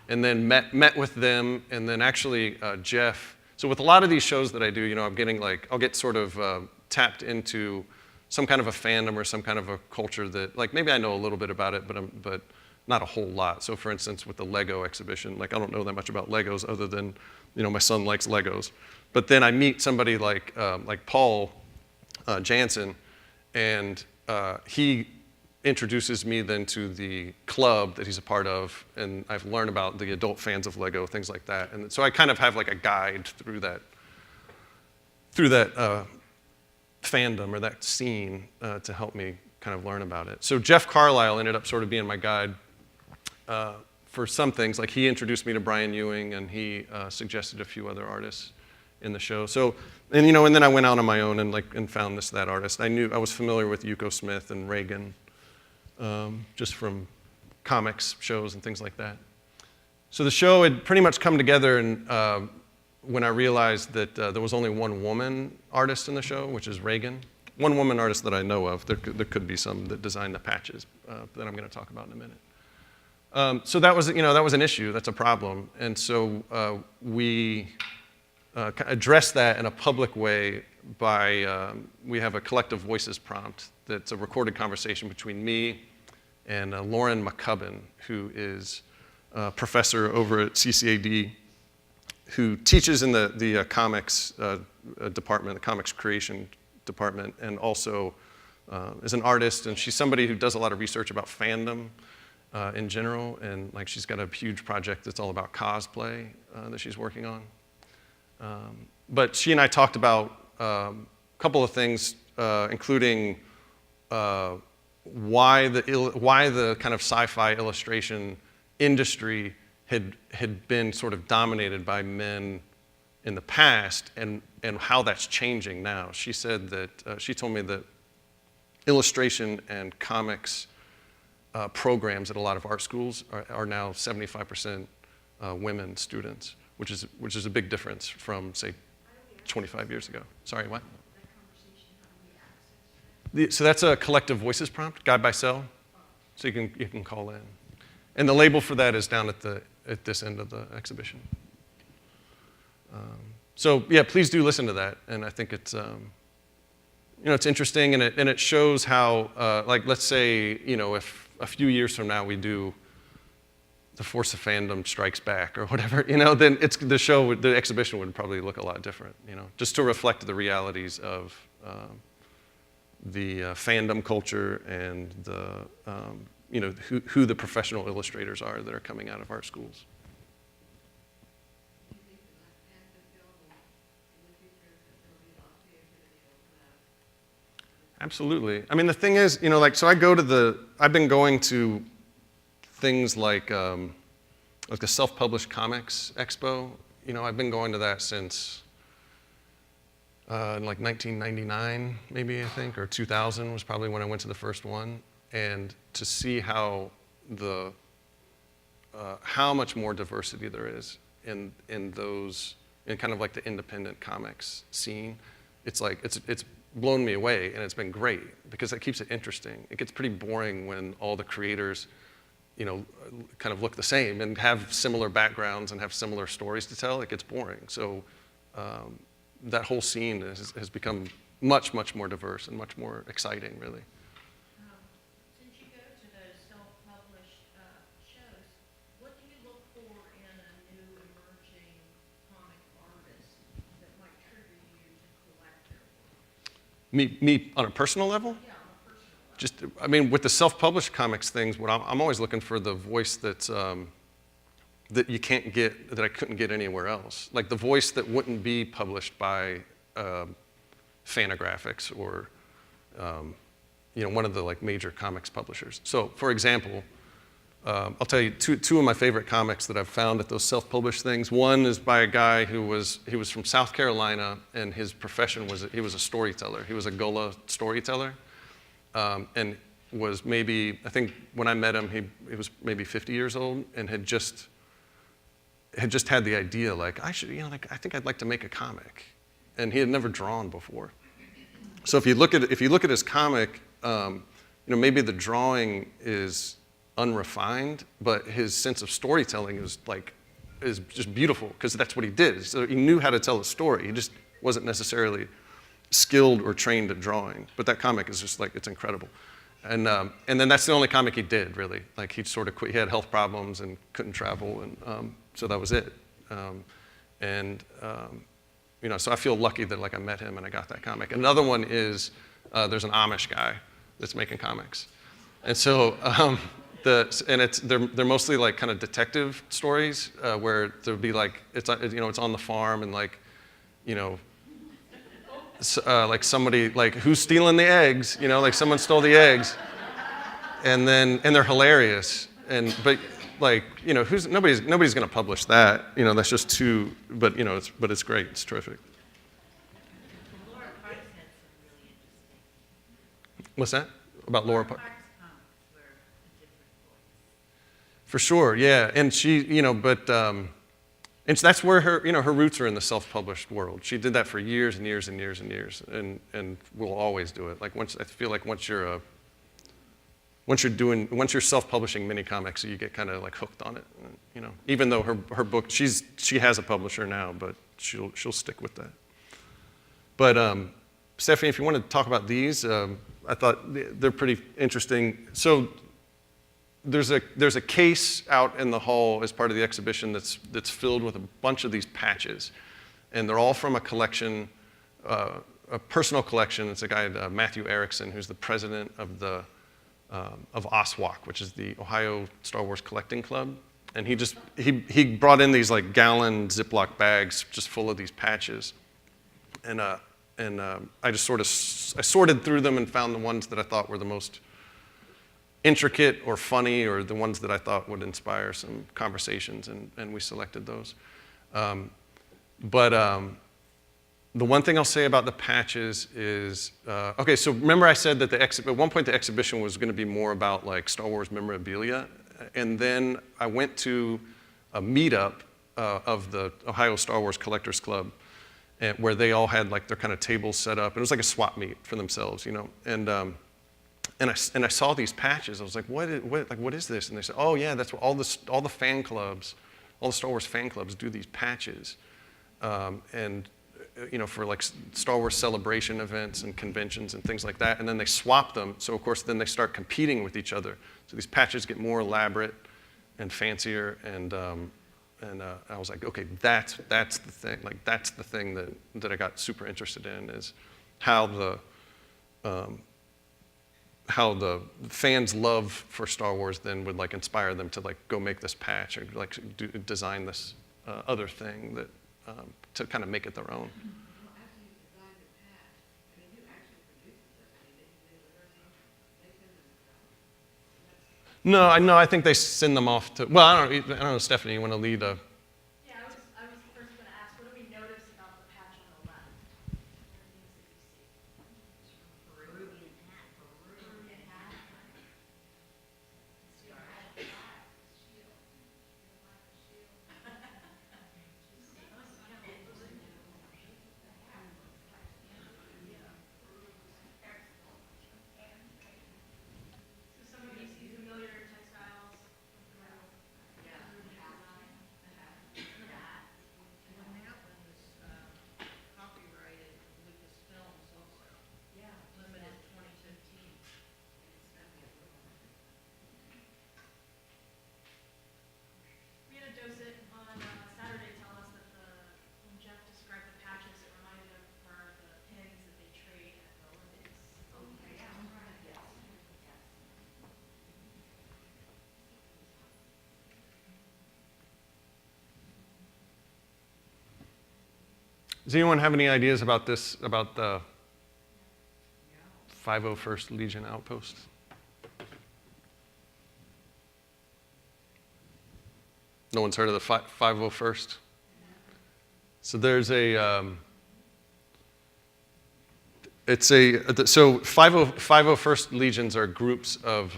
and then met with them, and then actually Jeff. So with a lot of these shows that I do, you know, I'm getting like, I'll get sort of tapped into some kind of a fandom or some kind of a culture that, like, maybe I know a little bit about it, but not a whole lot. So for instance, with the Lego exhibition, like I don't know that much about Legos other than, you know, my son likes Legos. But then I meet somebody like Paul Jansen, and he introduces me then to the club that he's a part of, and I've learned about the adult fans of Lego, things like that. And so I kind of have like a guide through that fandom or that scene to help me kind of learn about it. So Jeff Carlisle ended up sort of being my guide for some things. Like he introduced me to Brian Ewing, and he suggested a few other artists in the show. So, and you know, and then I went out on my own and found that artist. I was familiar with Yuko Smith and Reagan, just from comics shows and things like that. So the show had pretty much come together, and when I realized that there was only one woman artist in the show, which is Reagan. One woman artist that I know of. There could be some that designed the patches that I'm going to talk about in a minute. So that was an issue. That's a problem. And so we address that in a public way by, we have a collective voices prompt that's a recorded conversation between me and Lauren McCubbin, who is a professor over at CCAD, who teaches in the comics department, the comics creation department, and also is an artist. And she's somebody who does a lot of research about fandom in general, and like she's got a huge project that's all about cosplay that she's working on. But she and I talked about a couple of things, including why the kind of sci-fi illustration industry had been sort of dominated by men in the past, and how that's changing now. She said that she told me that illustration and comics programs at a lot of art schools are now 75% women students, which is a big difference from, say, 25 years ago. Sorry, what? So that's a collective voices prompt, guide by cell, so you can call in, and the label for that is down at this end of the exhibition. So yeah, please do listen to that, and I think it's it's interesting, and it shows how like, let's say, you know, if a few years from now we do The Force of Fandom Strikes Back or whatever, you know, then the exhibition would probably look a lot different, you know, just to reflect the realities of the fandom culture and the who the professional illustrators are that are coming out of art schools. Absolutely. I mean, the thing is, you know, like, so I've been going to things like the Self-Published Comics Expo. You know, I've been going to that since in like 1999, maybe, I think, or 2000 was probably when I went to the first one. And to see how how much more diversity there is in kind of like the independent comics scene, it's like, it's blown me away, and it's been great because it keeps it interesting. It gets pretty boring when all the creators, you know, kind of look the same and have similar backgrounds and have similar stories to tell. It gets boring. So that whole scene has become much, much more diverse and much more exciting, really. Since you go to those self-published shows, what do you look for in a new emerging comic artist that might trigger you to collect their work? Me on a personal level? Yeah, on a personal level. Just, I mean, with the self-published comics things, what I'm always looking for the voice that's that you can't get, that I couldn't get anywhere else. Like the voice that wouldn't be published by Fantagraphics or one of the like major comics publishers. So, for example, I'll tell you two of my favorite comics that I've found at those self-published things. One is by a guy he was from South Carolina, and his profession was he was a storyteller. He was a Gullah storyteller, and was maybe, I think when I met him, he was maybe 50 years old and had just had the idea, like, I think I'd like to make a comic, and he had never drawn before. So if you look at his comic, maybe the drawing is unrefined, but his sense of storytelling is just beautiful because that's what he did. So he knew how to tell a story. He just wasn't necessarily skilled or trained at drawing. But that comic is just it's incredible. And then that's the only comic he did, really. Like he sort of quit. He had health problems and couldn't travel, and so that was it. So I feel lucky that I met him and I got that comic. Another one is there's an Amish guy that's making comics, and so they're mostly kind of detective stories where there'll be it's on the farm and somebody who's stealing the eggs, someone stole the eggs, and they're hilarious, but nobody's going to publish that, that's just too, but it's great, it's terrific. Laura Parks had some really interesting. What's that about Laura Parks? Parks comics were a different voice. For sure, yeah, and she, and so that's where her roots are in the self-published world. She did that for years and years and years and years, and will always do it. I feel like once you're self-publishing mini comics, you get kind of hooked on it, Even though her book, she has a publisher now, but she'll stick with that. But Stephanie, if you want to talk about these, I thought they're pretty interesting. So there's a case out in the hall as part of the exhibition that's filled with a bunch of these patches, and they're all from a collection, a personal collection. It's a guy, Matthew Erickson, who's the president of OSWAC, which is the Ohio Star Wars Collecting Club, and he brought in these gallon Ziploc bags just full of these patches, and I just I sorted through them and found the ones that I thought were the most intricate or funny, or the ones that I thought would inspire some conversations, and we selected those. The one thing I'll say about the patches is, okay, so remember I said that at one point the exhibition was going to be more about Star Wars memorabilia, and then I went to a meetup of the Ohio Star Wars Collectors Club, where they all had their kind of tables set up. It was like a swap meet for themselves, and I saw these patches. I was like, what is this? And they said, oh yeah, that's what all the fan clubs, all the Star Wars fan clubs do these patches, for Star Wars celebration events and conventions and things like that. And then they swap them. So of course, then they start competing with each other. So these patches get more elaborate and fancier. And I was like, okay, that's the thing. That's the thing that I got super interested in, is how the fans' love for Star Wars then would inspire them to go make this patch or design this other thing that to kind of make it their own. Well, after you designed the patch, I mean, you actually produced it, did you do they send them out? No, I think they send them off to. Well, I don't know, Stephanie, you want to lead a? Yeah, I was first going to ask, what do we notice about the patch on the left? What are things that you see? Peruvian hat. Peruvian hat. So some of you see familiar textiles. Yeah, the hat. And the hat one was copyrighted Lucasfilms also. Yeah. Limited 2015. We had a docent on Saturday tell us that when Jeff described the patches, it reminded her of the pins that they trade at the Olympics. Okay, yeah, right, yes, yes. Does anyone have any ideas about this, about the 501st Legion Outpost? No one's heard of the 501st? So there's so 501st Legions are groups of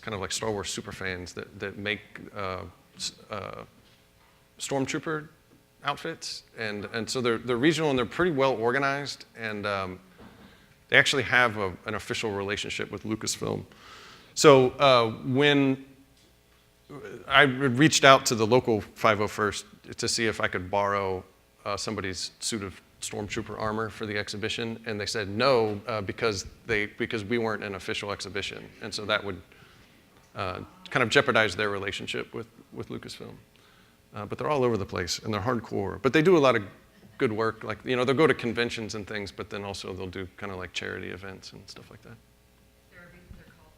kind of Star Wars superfans that make stormtrooper outfits, and so they're regional and they're pretty well organized, and They actually have an official relationship with Lucasfilm. So when I reached out to the local 501st to see if I could borrow somebody's suit of stormtrooper armor for the exhibition, and they said no because we weren't an official exhibition, and so that would kind of jeopardize their relationship with Lucasfilm. But they're all over the place, and they're hardcore. But they do a lot of good work. Like, they'll go to conventions and things, but then also they'll do kind of like charity events and stuff like that. Is there a reason they're called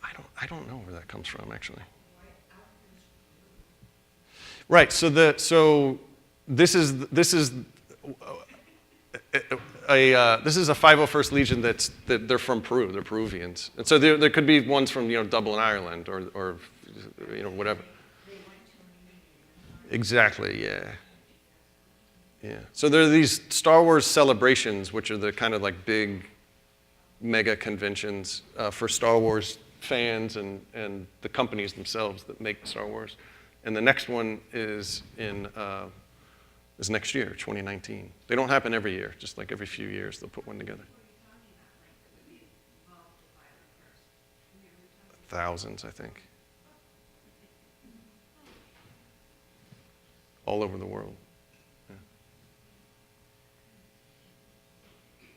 501? I don't know where that comes from, actually. Right. So this is a 501st Legion that they're from Peru. They're Peruvians, and so there could be ones from Dublin, Ireland, or whatever. Exactly. Yeah. Yeah. So there are these Star Wars celebrations, which are the kind of like big, mega conventions for Star Wars fans and the companies themselves that make Star Wars. And the next one is next year, 2019. They don't happen every year, just like every few years they'll put one together. Thousands, I think. All over the world. Yeah. It's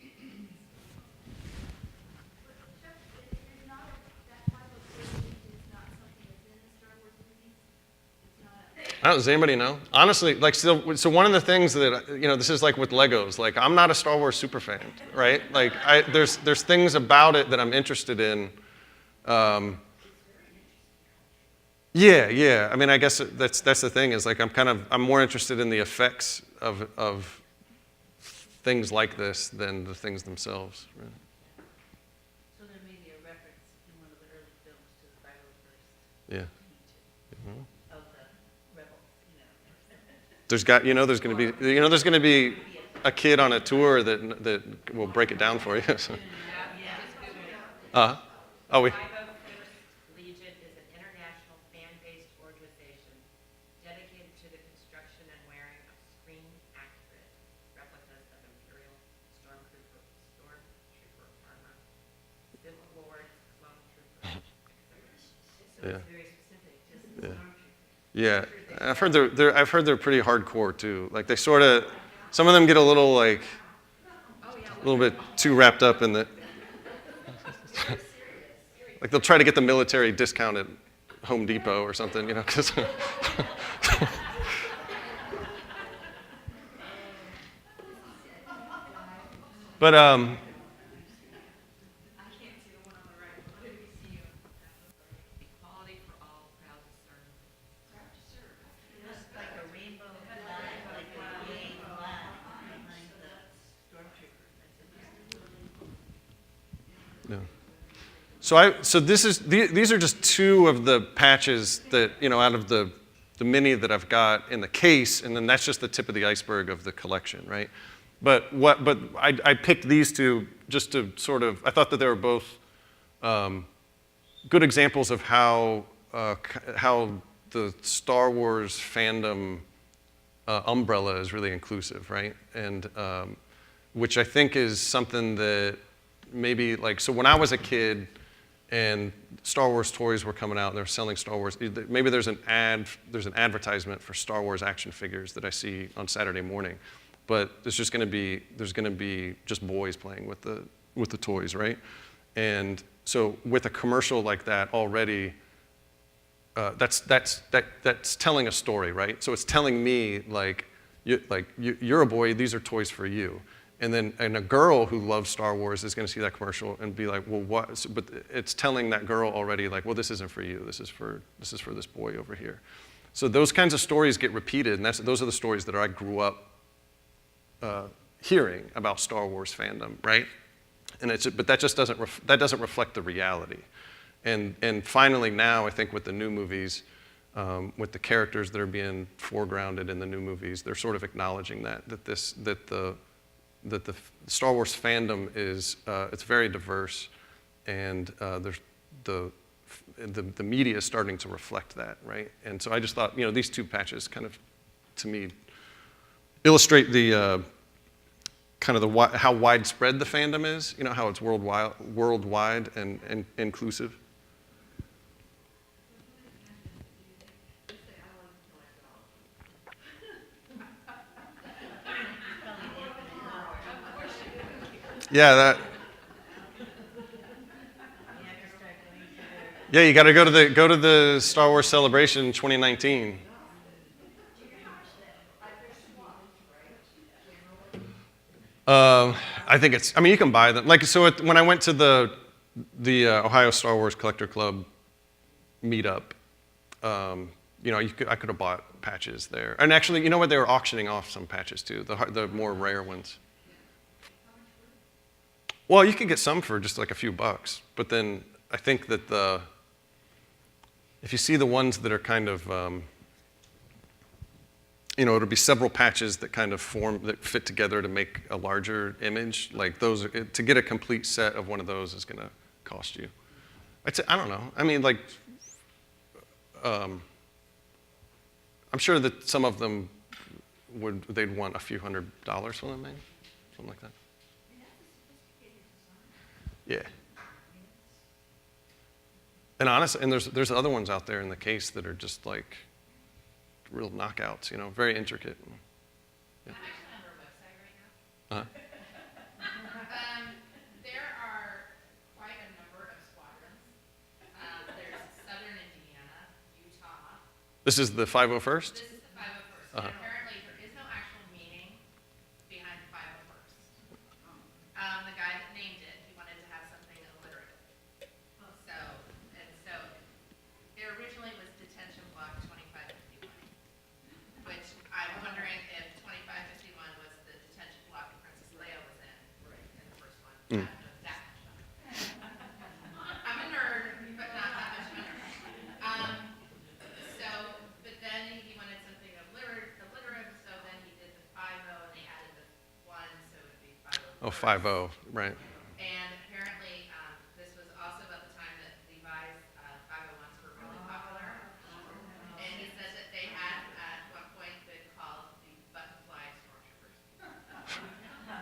not that 501st is not something that's in the Star Wars movies. It's not. Does anybody know? Honestly, like, so one of the things that, this is like with Legos. Like, I'm not a Star Wars super fan, right? Like, there's things about it that I'm interested in. Yeah. I mean, I guess that's the thing is like I'm more interested in the effects of things like this than the things themselves. Right? So there may be a reference in one of the early films to the 501st Yeah. of the rebels, There's going to be a kid on a tour that will break it down for you. So. Oh, we. 501st Legion is an international fan-based organization dedicated to the construction and wearing of screen-accurate replicas of Imperial Stormtrooper armor, Sith Lords, clone troopers, etc. So Yeah. it's very specific, just the Yeah. stormtroopers. Yeah, I've heard they're pretty hardcore too. Like they sort of, some of them get a little like, a little bit too wrapped up in the. Like they'll try to get the military discount at Home Depot or something, 'cause But I can't see the one on the right. What did we see on Equality for all, proud to serve. It's like a rainbow flag, like a yay flag behind the stormtrooper. That's interesting. yeah. So these are just two of the patches that out of the many that I've got in the case, and then that's just the tip of the iceberg of the collection, right? But I picked these two just to sort of, I thought that they were both good examples of how the Star Wars fandom umbrella is really inclusive, right? And which I think is something that maybe so when I was a kid and Star Wars toys were coming out and they were selling Star Wars, maybe there's an advertisement for Star Wars action figures that I see on Saturday morning. But there's going to be just boys playing with the toys, right? And so with a commercial like that already, that's telling a story, right? So it's telling me you're a boy, these are toys for you. And a girl who loves Star Wars is going to see that commercial and be like, well, what? But it's telling that girl already well, this isn't for you. This is for this boy over here. So those kinds of stories get repeated, and those are the stories that I grew up hearing about Star Wars fandom, right? But that just doesn't reflect the reality. And finally now, I think with the new movies, with the characters that are being foregrounded in the new movies, they're sort of acknowledging that the Star Wars fandom is it's very diverse, and there's the media is starting to reflect that, right? And so I just thought, these two patches kind of, to me, illustrate the kind of how widespread the fandom is, you know, how it's worldwide and inclusive. Yeah, yeah, you got to go to the Star Wars Celebration 2019. I think I mean, you can buy them. Like, so when I went to the Ohio Star Wars Collector Club meetup, you know, I could have bought patches there. And actually, you know what? They were auctioning off some patches too, the more rare ones. Well, you could get some for just like a few bucks, but then I think that if you see the ones that are kind of, you know, it'll be several patches that kind of that fit together to make a larger image. Like those, to get a complete set of one of those is going to cost you. I don't know. I mean, like, I'm sure that some of them they'd want a few $100s for them, maybe, something like that. Yeah. And honestly, and there's other ones out there in the case that are just like real knockouts, you know, very intricate. Yeah. I'm actually on their website right now. There are quite a number of squadrons. There's Southern Indiana, Utah. This is the 501st? This is the 501st. And apparently there is no actual meaning behind the 501st. The guy that named it, he wanted to have something alliterative. So it originally was detention block 2551, which I'm wondering if 2551 was the detention block that Princess Leia was in the first one. I don't know that much about it. I'm a nerd, but not that much of a nerd. But then he wanted something alliterative, so then he did the 50 and they added the 1, so it would be 501. Oh, 50, right. And apparently, this was also about the time that Levi's 501s were really popular. And he said that they had at one point been called the buttonfly stormtroopers. So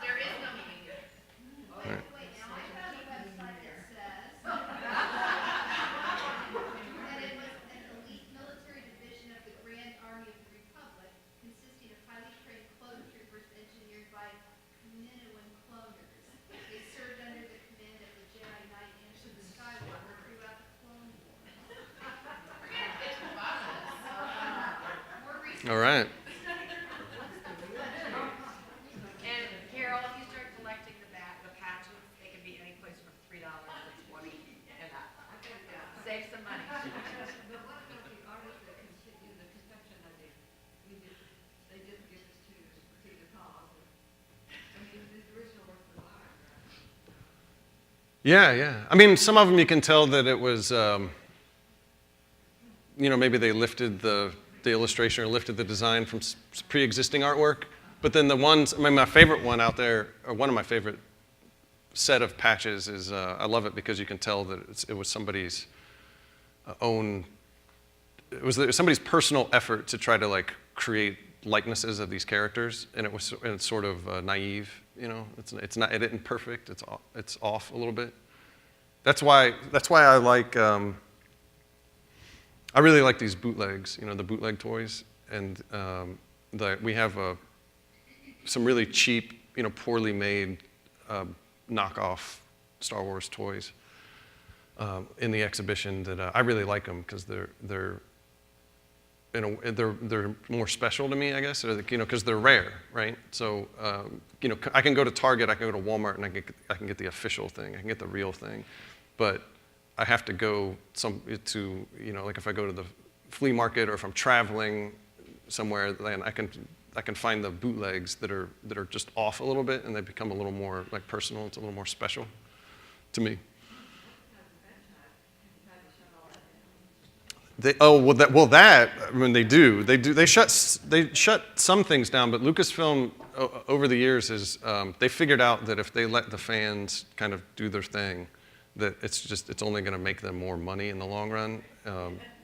there is no meaning to it. Wait, now I found a website that says that it was an elite military division of the Grand Army of the Republic, consisting of highly trained clone troopers engineered by Miniwan cloners. They served under the command of the Jedi Knight Anakin Skywalker throughout the Clone Wars. We're going to get to the bottom of this. More research. All right. And Carol, if you start collecting the patches, they can be any place from $3 to $20 and up. Save some money. But what about the artists that continue the confection? They didn't give us to complete the cause. I mean, the original work for life, right? Yeah, yeah. I mean, some of them you can tell that it was, you know, maybe they lifted the illustration or lifted the design from pre-existing artwork. But then the ones, I mean, my favorite one out there, or one of my favorite set of patches is, I love it because you can tell that it was somebody's somebody's personal effort to try to like create likenesses of these characters, and it's sort of naive, you know. It's not, it isn't perfect. It's off a little bit. That's why I like. I really like these bootlegs, you know, the bootleg toys, and we have some really cheap, you know, poorly made knockoff Star Wars toys in the exhibition that I really like them because they're more special to me, I guess, or, you know, because they're rare, right? So you know, I can go to Target, I can go to Walmart, and I can get the official thing, I can get the real thing, but I have to go to, you know, like if I go to the flea market or if I'm traveling somewhere, then I can find the bootlegs that are just off a little bit, and they become a little more like personal. It's a little more special to me. I mean, they do. They shut some things down, but Lucasfilm over the years they figured out that if they let the fans kind of do their thing, that it's only going to make them more money in the long run.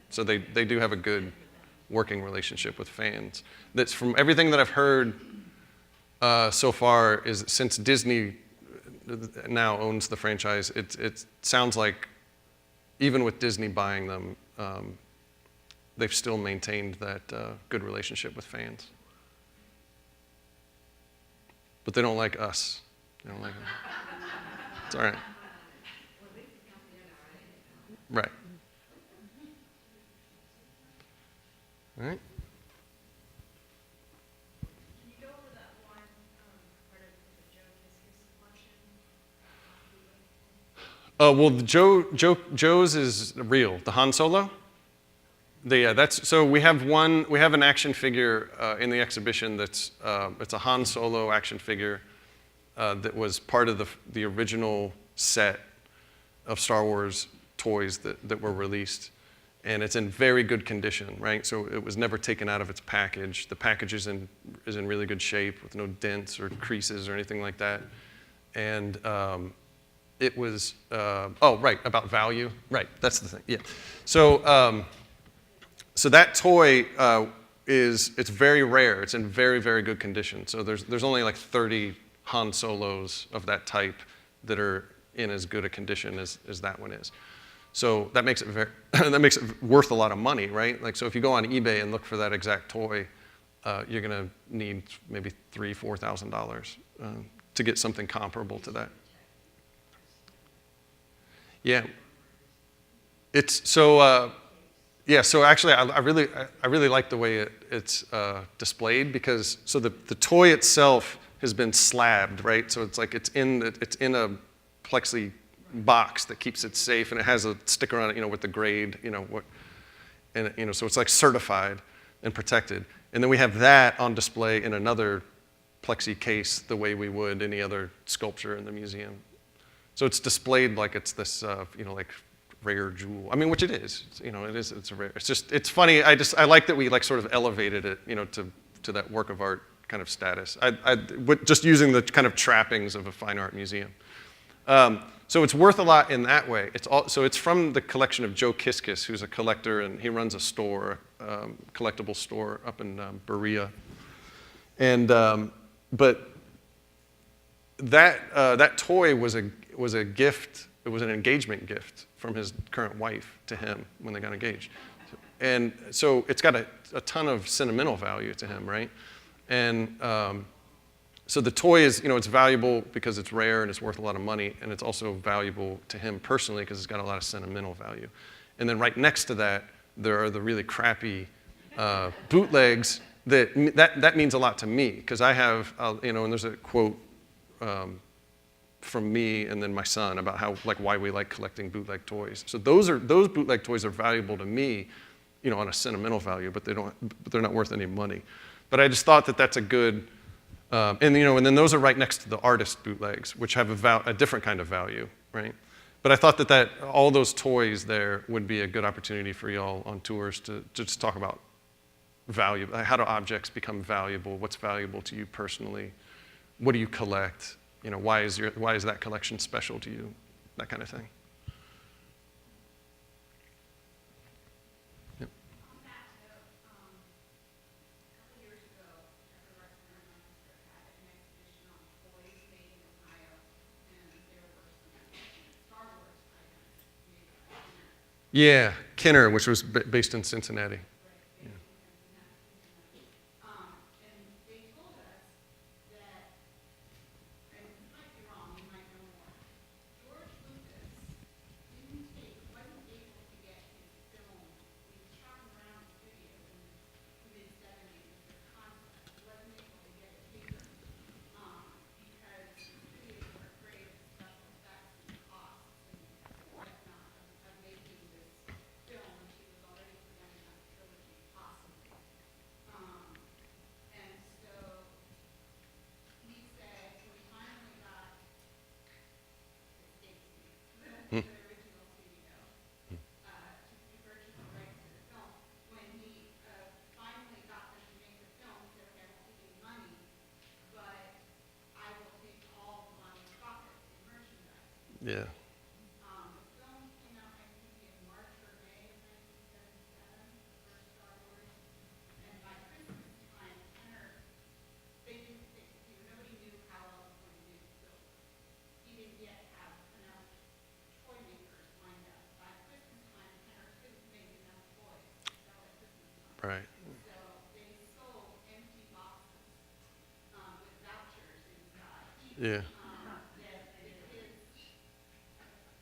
So they do have a good working relationship with fans. That's from everything that I've heard. so far is since Disney now owns the franchise, it sounds like even with Disney buying them, they've still maintained that good relationship with fans. But they don't like us. They don't like us. It's all right. Right. All right. Can you go over that one part of the Joe Kiss collection? Joe's is real. The Han Solo. So we have an action figure in the exhibition that's it's a Han Solo action figure that was part of the original set of Star Wars toys that were released, and it's in very good condition, right? So it was never taken out of its package. The package is in really good shape with no dents or creases or anything like that, and it was right, about value, right? That's the thing, yeah. So that toy it's very rare. It's in very, very good condition. So there's only like 30 Han Solos of that type that are in as good a condition as that one is. So that makes it that makes it worth a lot of money, right? Like, so if you go on eBay and look for that exact toy, you're gonna need maybe $3,000-$4,000 to get something comparable to that. Yeah. It's so. Yeah, so actually, I really like the way it's displayed, because so the toy itself has been slabbed, right? So it's like it's in a plexi box that keeps it safe, and it has a sticker on it, with the grade, so it's like certified and protected. And then we have that on display in another plexi case, the way we would any other sculpture in the museum. So it's displayed like it's this, like rare jewel. I mean, which it is. It's a rare. It's funny. I like that we like sort of elevated it, to that work of art kind of status. Just using the kind of trappings of a fine art museum. So it's worth a lot in that way. It's from the collection of Joe Kiskis, who's a collector, and he runs a store, collectible store up in Berea. And but that toy was a gift. It was an engagement gift from his current wife to him when they got engaged. And so it's got a ton of sentimental value to him, right? And so the toy is, it's valuable because it's rare and it's worth a lot of money, and it's also valuable to him personally because it's got a lot of sentimental value. And then right next to that, there are the really crappy bootlegs that means a lot to me, because I have, and there's a quote from me and then my son about why we like collecting bootleg toys. So those bootleg toys are valuable to me, on a sentimental value, but they're not worth any money. But I just thought that that's a good, and then those are right next to the artist bootlegs, which have a different kind of value, right? But I thought that all those toys there would be a good opportunity for y'all on tours to just talk about value. How do objects become valuable? What's valuable to you personally? What do you collect? Why is that collection special to you? That kind of thing. Yep. On that note, a couple years ago, Trevor Larson and Lancaster had an exhibition on toys made in Ohio, and there were some Star Wars items made by Kenner. Yeah, Kenner, which was based in Cincinnati. Right, based in Cincinnati. And they told us that, and you might be wrong, you might know more, George Lucas wasn't able to get his film. He was shopping around the studio in the mid-70s with this concept. He wasn't able to get it bigger because the studios were afraid of the special effects and the costs and whatnot of making this film, which he was already presenting on a trilogy, possibly. And so he said, so we finally got the original studio to purchase the rights to the film. When he finally got them to make the film, he said, okay, I won't take any money, but I will take all the money profits in merchandise. Yeah. The film came out, I think, in March or May of 1977, the first Star Wars. And by Christmas time, Kenner, they didn't, Yeah. Yes, they did.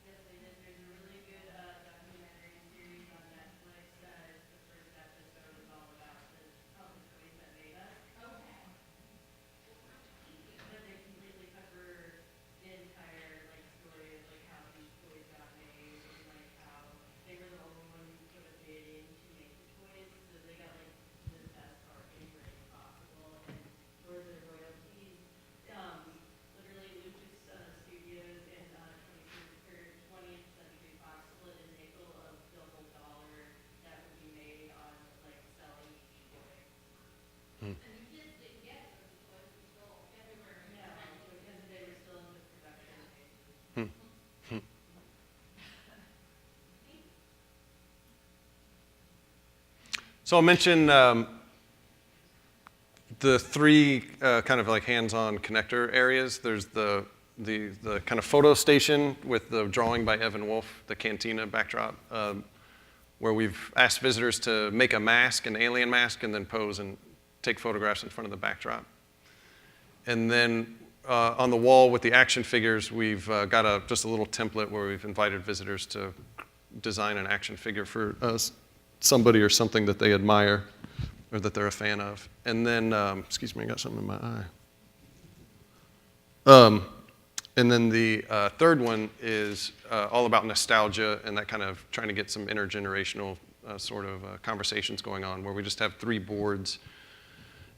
Yes, they did. There's a really good documentary series on Netflix. It's the first episode is all about the toys that made us. Okay. But they completely cover the entire like story of like how these toys got made and like how they were the only one who put a bid in to make the toys, so they got like the best marketing rate possible. And for their royalties, literally Lucas Studios and 20th Century Fox split a nickel of the whole dollar that would be made on like selling each toy. And you kids didn't get those toys until February. No, because they were still in the production phase. So I'll mention the three kind of like hands-on connector areas. There's the kind of photo station with the drawing by Evan Wolf, the cantina backdrop, where we've asked visitors to make a mask, an alien mask, and then pose and take photographs in front of the backdrop. And then on the wall with the action figures, we've got just a little template where we've invited visitors to design an action figure for somebody or something that they admire or that they're a fan of. And then, excuse me, I got something in my eye. And then the third one is all about nostalgia and that kind of trying to get some intergenerational sort of conversations going on, where we just have 3 boards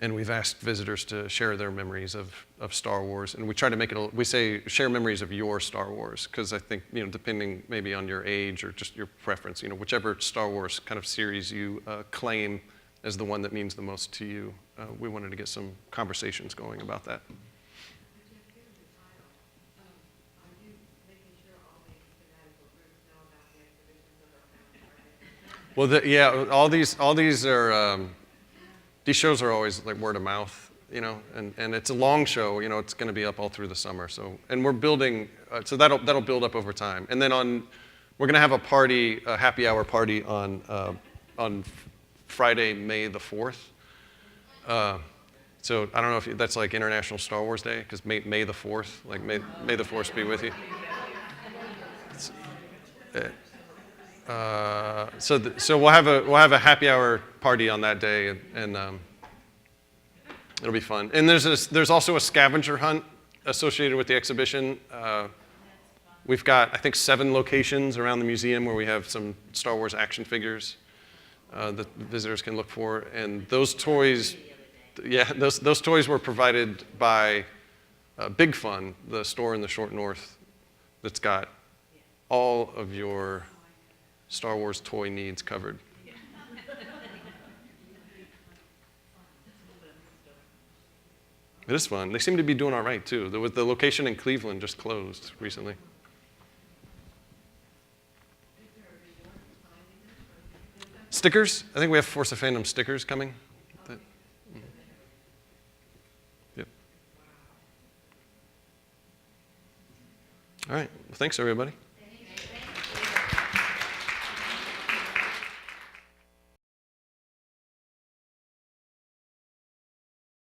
and we've asked visitors to share their memories of Star Wars. And we try to make it, we say share memories of your Star Wars, because I think, depending maybe on your age or just your preference, whichever Star Wars kind of series you claim as the one that means the most to you, we wanted to get some conversations going about that. But Jeff, given the title, are you making sure all the inadequate groups know about the exhibitions that are found? Well, all these are, these shows are always like word of mouth, and it's a long show, it's going to be up all through the summer. So, and we're building, so that'll build up over time. And then we're going to have a happy hour party on Friday, May the 4th. So I don't know if that's like International Star Wars Day, because May the 4th, like May the 4th be with you. So we'll have a happy hour party on that day, and it'll be fun. And there's also a scavenger hunt associated with the exhibition. We've got, I think, 7 locations around the museum where we have some Star Wars action figures that visitors can look for. And those toys, those toys were provided by Big Fun, the store in the Short North that's got all of your Star Wars toy needs covered. It is fun. They seem to be doing all right, too. The location in Cleveland just closed recently. Stickers? I think we have Force of Fandom stickers coming. Yep. All right. Well, thanks, everybody.